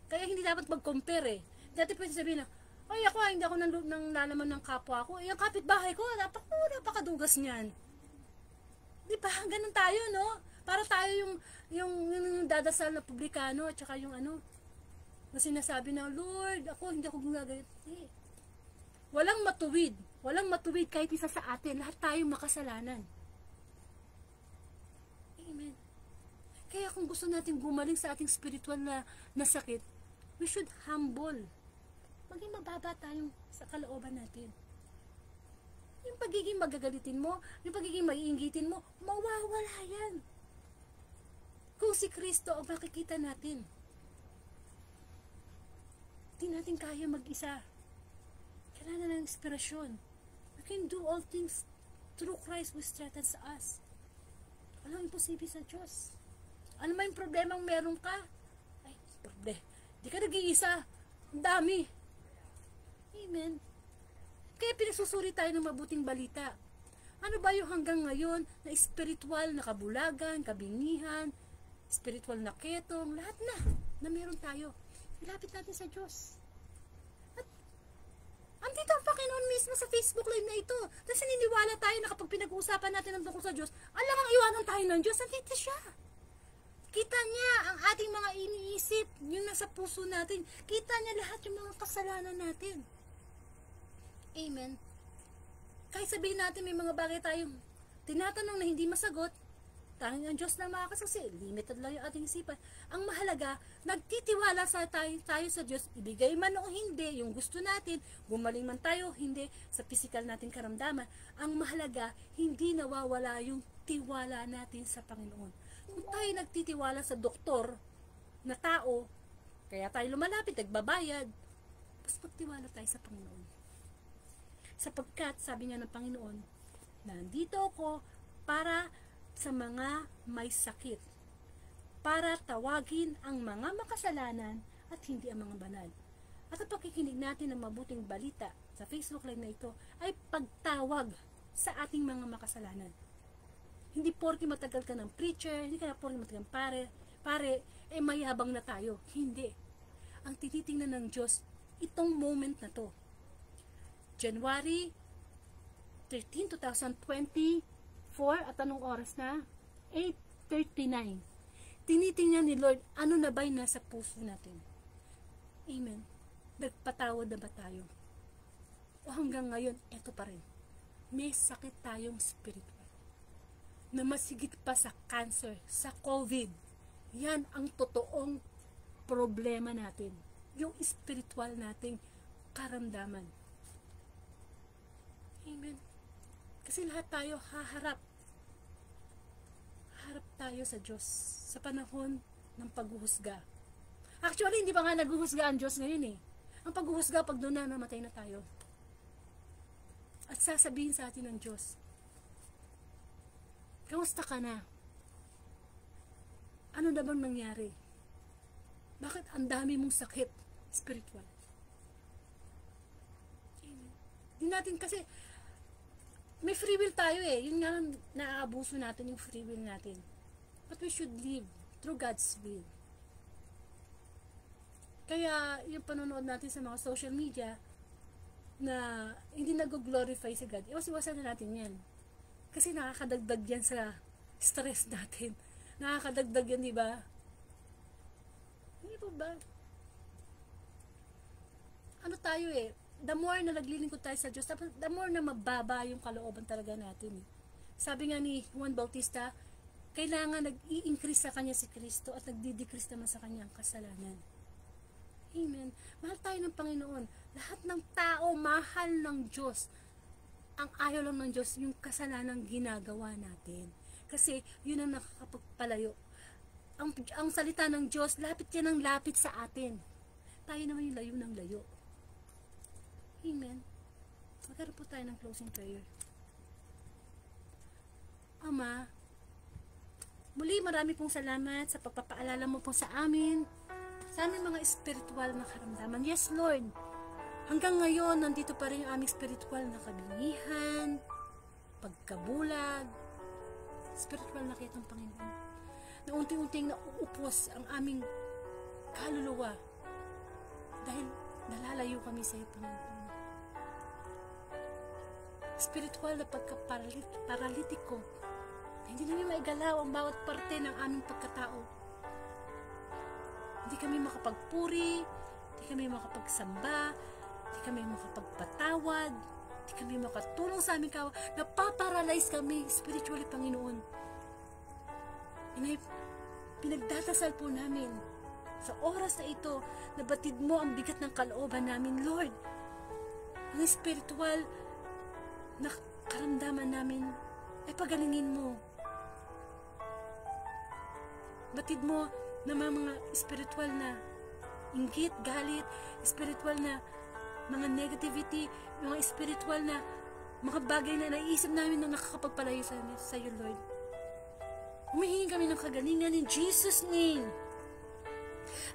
Kaya hindi dapat mag-compare eh. Dati pwede sabihin na, ay ako hindi ako nang nalaman ng kapwa ko. Yung kapitbahay ko, napakadugas niyan. Di ba? Ganun tayo, no? Para tayo yung dadasal na publikano at saka yung ano, na sinasabi na, Lord, hindi ako gumagayot. Walang matuwid kahit isa sa atin. Lahat tayo makasalanan. Amen. Kaya kung gusto natin gumaling sa ating spiritual na sakit, we should humble. Maging mababa tayong sa kalooban natin. Yung pagiging magagalitin mo, yung pagiging maiinggitin mo, mawawala yan. Kung si Kristo ang makikita natin, hindi natin kaya mag-isa. Kailangan ng inspirasyon. We can do all things through Christ who strengthens us. Walang imposible sa Diyos. Ano man yung problemang meron ka, ay Di ka nag-iisa. Ang dami. Amen. Kaya pinagsusuri tayo ng mabuting balita. Ano ba yung hanggang ngayon na spiritual na kabulagan, kabingihan, spiritual na ketong, lahat na meron tayo. Ilapit natin sa Diyos. At andito ang Panginoon mismo sa Facebook Live na ito. Tapos naniniwala tayo na kapag pinag-uusapan natin ang tungkol sa Diyos, alamang iwanan tayo ng Diyos. Andito siya. Kita niya ang ating mga iniisip, yung nasa puso natin. Kita niya lahat yung mga kasalanan natin. Amen. Kahit sabihin natin may mga bagay tayong tinatanong na hindi masagot, tanging ang Diyos lang makakasusi. Limited lang yung ating isipan. Ang mahalaga, nagtitiwala tayo sa Diyos, ibigay man o hindi, yung gusto natin, gumaling man tayo, hindi, sa physical natin karamdaman. Ang mahalaga, hindi nawawala yung tiwala natin sa Panginoon. Kung tayo nagtitiwala sa doktor na tao, kaya tayo lumalapit, nagbabayad, mas magtiwala tayo sa Panginoon. Sapagkat, sabi nga ng Panginoon, nandito ako para sa mga may sakit, para tawagin ang mga makasalanan at hindi ang mga banal. At ang pakikinig natin ng mabuting balita sa Facebook Live na ito ay pagtawag sa ating mga makasalanan. Hindi porke matagal ka ng preacher, hindi ka na porke matagal pare, mayabang na tayo. Hindi. Ang tinitingnan ng Diyos, itong moment na to. January 13, 2024, at anong oras na? 8:39. Tinitingnan ni Lord, ano na ba'y nasa puso natin? Amen. Nagpatawad na ba tayo? O hanggang ngayon, eto pa rin. May sakit tayong spiritual. Na masigit pa sa cancer, sa COVID. Yan ang totoong problema natin. Yung spiritual nating karamdaman. Amen. Kasi lahat tayo haharap tayo sa Diyos sa panahon ng paghuhusga. Actually, hindi pa nga naghuhusga ang Diyos ngayon eh. Ang paghuhusga pag doon na namatay na tayo. At sasabihin sa atin ng Diyos, kamusta ka na? Ano na bang nangyari? Bakit ang dami mong sakit spiritual? Amen. Di natin kasi may free will tayo eh. Yun nga lang naaabuso natin yung free will natin. But we should live through God's will. Kaya yung panonood natin sa mga social media na hindi nag-glorify si God, iwas-iwasan na natin yan. Kasi nakakadagdag yan sa stress natin. Nakakadagdag yan, di ba? Hindi po ba? Ano tayo eh? The more na naglilingkod tayo sa Diyos, the more na mababa yung kalooban talaga natin. Sabi nga ni Juan Bautista, kailangan nag-i-increase sa kanya si Kristo at nagdi-decrease naman sa kanya ang kasalanan. Amen. Mahal tayo ng Panginoon. Lahat ng tao, mahal ng Diyos. Ang ayaw lang ng Diyos, yung kasalanang ginagawa natin. Kasi yun ang nakakapagpalayo. Ang salita ng Diyos, lapit yan ng lapit sa atin. Tayo naman yung layo ng layo. Amen. Magkaroon po tayo ng closing prayer. Ama, muli marami pong salamat sa pagpapaalala mo po sa aming mga spiritual na karamdaman. Yes, Lord. Hanggang ngayon, nandito pa rin yung aming spiritual na kabingihan, pagkabulag, spiritual na kitang Panginoon. Na unti-unting nauupos ang aming kaluluwa dahil nalalayo kami sa iyo, Panginoon. Spiritual na pagka-paralitiko, hindi namin maigalaw ang bawat parte ng aming pagkatao. Hindi kami makapagpuri, hindi kami makapagsamba, hindi kami makapagpatawad, hindi kami makatulong sa aming kawa. Napaparalyze kami spiritually, Panginoon. Pinagdadasal po namin sa oras na ito, nabatid mo ang bigat ng kalooban namin, Lord. Ang spiritual na karamdaman namin ay pagalingin mo. Batid mo na mga spiritual na inggit, galit, spiritual na mga negativity, mga spiritual na mga bagay na naisip namin na nakakapagpalayo sa iyo, Lord. Humihingi kami ng kagalingan in Jesus' name.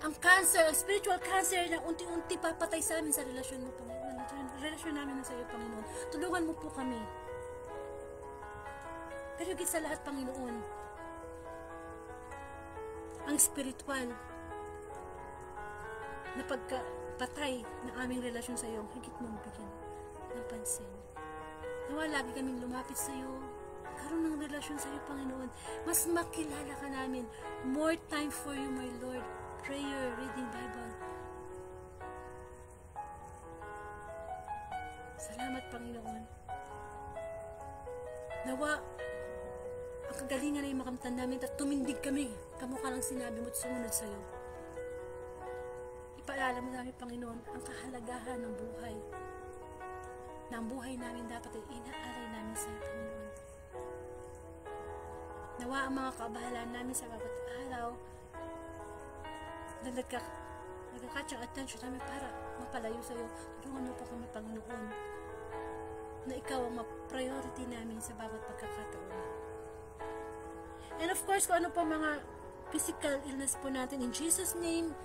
Ang cancer, ang spiritual cancer na unti-unti papatay sa amin sa relasyon mo, Panginoon. Relasyon namin sa iyo, Panginoon. Tulungan mo po kami. Pero higit sa lahat, Panginoon, ang spiritual na pagkapatay ng aming relasyon sa iyo, higit mong bigyan ng pansin. Nawa lagi kaming lumapit sa iyo, karoon ng relasyon sa iyo, Panginoon. Mas makilala ka namin. More time for you, my Lord. Prayer, reading Bible. Salamat, Panginoon. Nawa, ang kagalingan ay makamtan namin at tumindig kami. Kamukha lang sinabi mo at sumunod sa iyo. Ipaalala mo namin, Panginoon, ang kahalagahan ng buhay. Na ang buhay namin dapat ay inaaral namin sa iyo, Panginoon. Nawa ang mga kabahalaan namin sa bawat araw na nagkakatch ang attention namin para mapalayo sa iyo. Tulungan mo po kami, Panginoon, na ikaw ang priority namin sa bawat pagkakataon. And of course, kung ano pa mga physical illness po natin, in Jesus' name,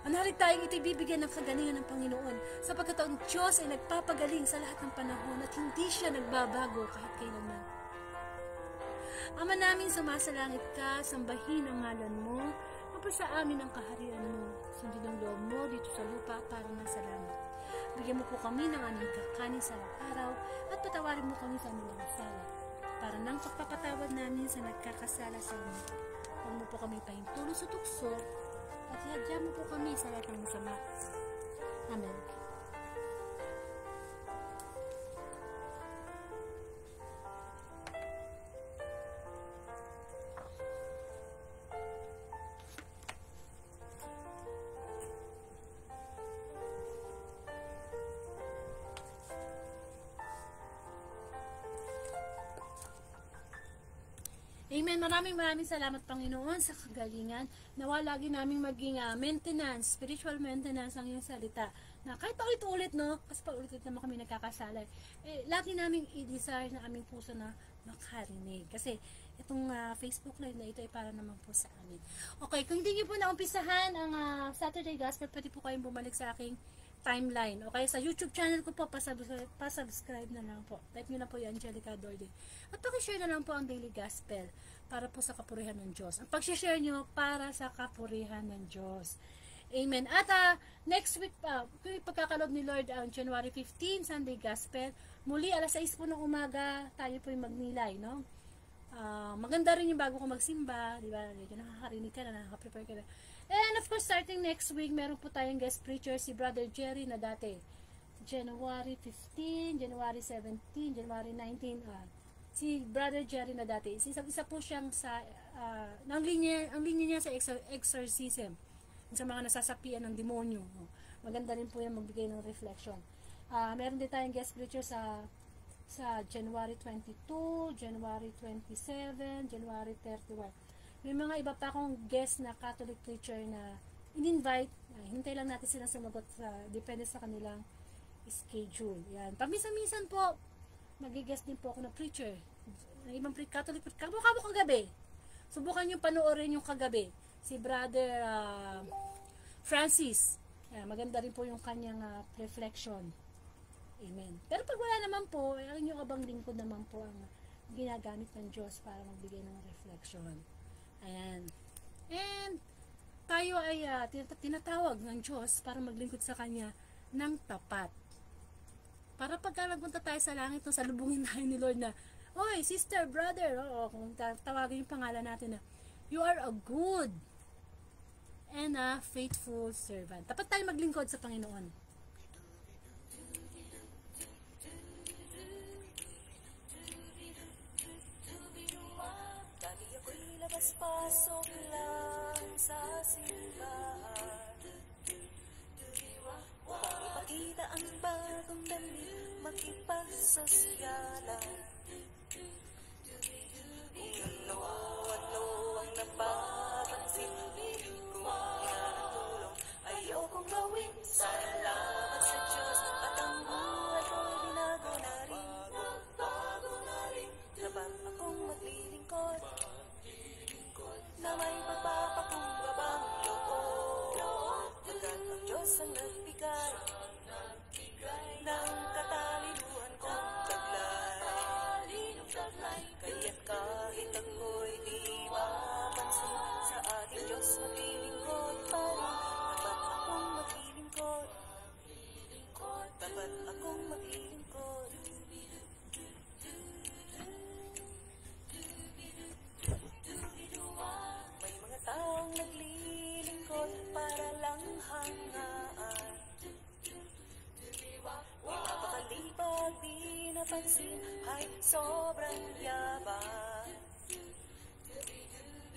manalig tayong itibibigyan ng kagalingan ng Panginoon sapagkat ang Diyos ay nagpapagaling sa lahat ng panahon at hindi siya nagbabago kahit kailanman. Ama namin, sumasalangit ka, sambahin ang ngalan mo, mapasa amin ang kaharian mo, sundin ang loob mo dito sa lupa para masalamat. Bigyan mo po kami ng aming kakanin sa araw at patawarin mo kami sa aming mga sala para nang pagpapatawad namin sa nagkakasala sa inyo. Huwag mo po kami pahintulo sa tukso at ihadya mo po kami sa lahat ng masama. Amen. Amen. Maraming salamat, Panginoon, sa kagalingan. Nawa lagi naming maging maintenance, spiritual maintenance ang iyong salita. Na kahit paulit-ulit, no? Kasi paulit-ulit naman kami nagkakasala. Lagi naming i-desire na aming puso na makarinig. Kasi itong Facebook Live na ito ay para naman po sa amin. Okay, kung hindi niyo po naumpisahan ang Saturday Gospel, pwede po kayong bumalik sa aking timeline. Okay, sa YouTube channel ko po, pasubscribe na lang po. Type nyo na po yung Angelica Dorde. At pakishare na lang po ang Daily Gospel para po sa kapurihan ng Diyos. Ang pag-share nyo para sa kapurihan ng Diyos. Amen. At next week pa, pagkakalob ni Lord ang January 15, Sunday Gospel. Muli, alas 6 po ng umaga, tayo po yung magnilay, no? Maganda rin yung bago ko magsimba, di ba? Nakakarinig ka na, nakaka-prepare ka na. And of course, starting next week, meron po tayong guest preacher, si Brother Jerry na dati. January 15, January 17, January 19, si Brother Jerry na dati. Isa po siyang sa, ang linya niya sa exorcism, sa mga nasasapian ng demonyo. Maganda rin po yan magbigay ng reflection. Meron din tayong guest preacher sa January 22, January 27, January 31. May mga iba pa akong guest na Catholic preacher na in-invite. Hintay lang natin silang sumagot depende sa kanilang schedule. Yan. Pamisa-misan po, mag-guest din po ako na preacher. Ng ibang Catholic preacher. Kamukha kagabi. Subukan nyo panoorin yung kagabi. Si Brother Francis. Yan, maganda rin po yung kanyang reflection. Amen. Pero pag wala naman po, ang inyong abang lingkod naman po ang ginagamit ng Diyos para magbigay ng reflection. Ayan. And tayo ay tinatawag ng Diyos para maglingkod sa Kanya ng tapat. Para pagka nagpunta tayo sa langit, salubungin tayo ni Lord na, oy, sister, brother, kung tawagin yung pangalan natin na, you are a good and a faithful servant. Tapat tayo maglingkod sa Panginoon. Pasok lang sa simbahan upang ipakita ang bagong damit, makipasosyalan. Kung ano ang napapansin kung yan ang tulong, ayokong gawin. Salamat sa Diyos at ang buhay ko'y binago na rin. Dapat akong maglilingkod na may pagpapakumbaba. akong maglilingkod. May mga taong naglilingkod para lang hangaan. Napakalipag, di napansin, ay sobrang yabang.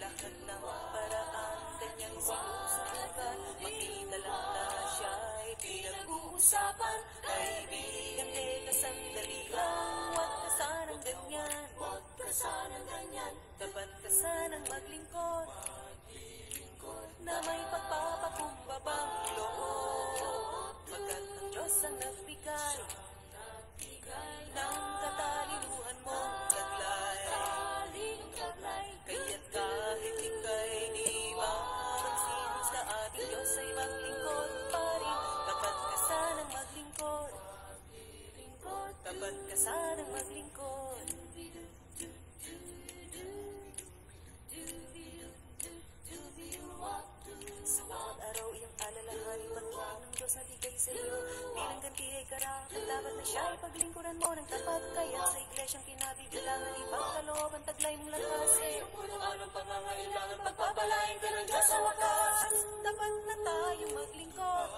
Lahat ng paraan, kanyang sinusubukan. Makita lang na siya'y pinag-uusapan. Kaibigan, teka sandali lang. Huwag ka sanang ganyan, huwag ka sanang ganyan. Dapat ka sanang maglingkod, na may pagpapakumbabang loob. Pagkat ang Diyos ang nagbigay ng katalinuhan mong taglay. Kaya't kahit ika'y di mapansin, sa ating Diyos ay maglingkod pa rin. Dapat ka sanang maglingkod, dapat ka sanang maglingkod. Sa bawat araw iyong alalahanin, patuwa ng Diyos na bigay sa iyo. Bilang ganti ay karapat dapat na siya ipaglingkuran mo ng tapat. Kaya sa iglesyang kinabibilangan, ipagkaloob ang taglay mong lakas. Kung anong pangangailangan, pagpapalain ka ng Diyos sa wakas. Dapat na tayong maglingkod,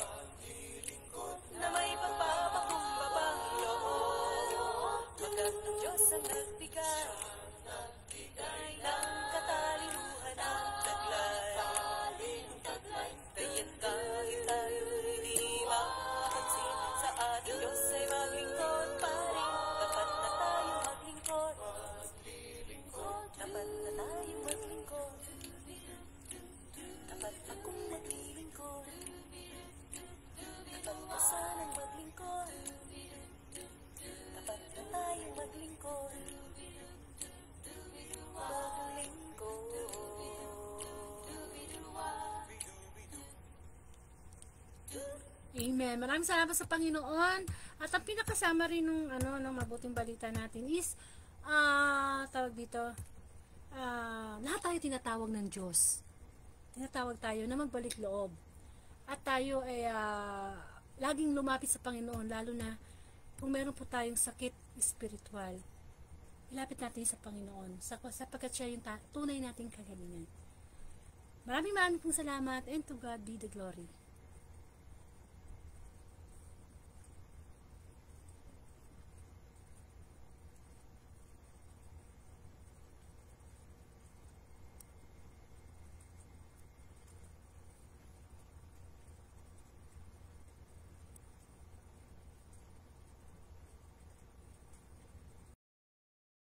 na may pagpapakumbabang loob. Pagkat ang Diyos ang nagbigay ng katalinuhan ang taglay. Kaya't kahit tayo'y di mapansin, sa ating Diyos ay maglingkod pa rin. Dapat na tayong maglingkod, dapat na tayong maglingkod. Dapat akong maglilingkod, dapat ka sanang maglingkod. Dapat na tayong maglingkod, Amen. Maraming salamat sa Panginoon. At ang pinakasama rin ng mabuting balita natin is tawag dito, lahat tayo tinatawag ng Diyos. Tinatawag tayo na magbalik loob. At tayo ay laging lumapit sa Panginoon, lalo na kung meron po tayong sakit spiritual. Ilapit natin sa Panginoon sapagkat siya yung tunay nating kagalingan. Maraming pong salamat, and to God be the glory.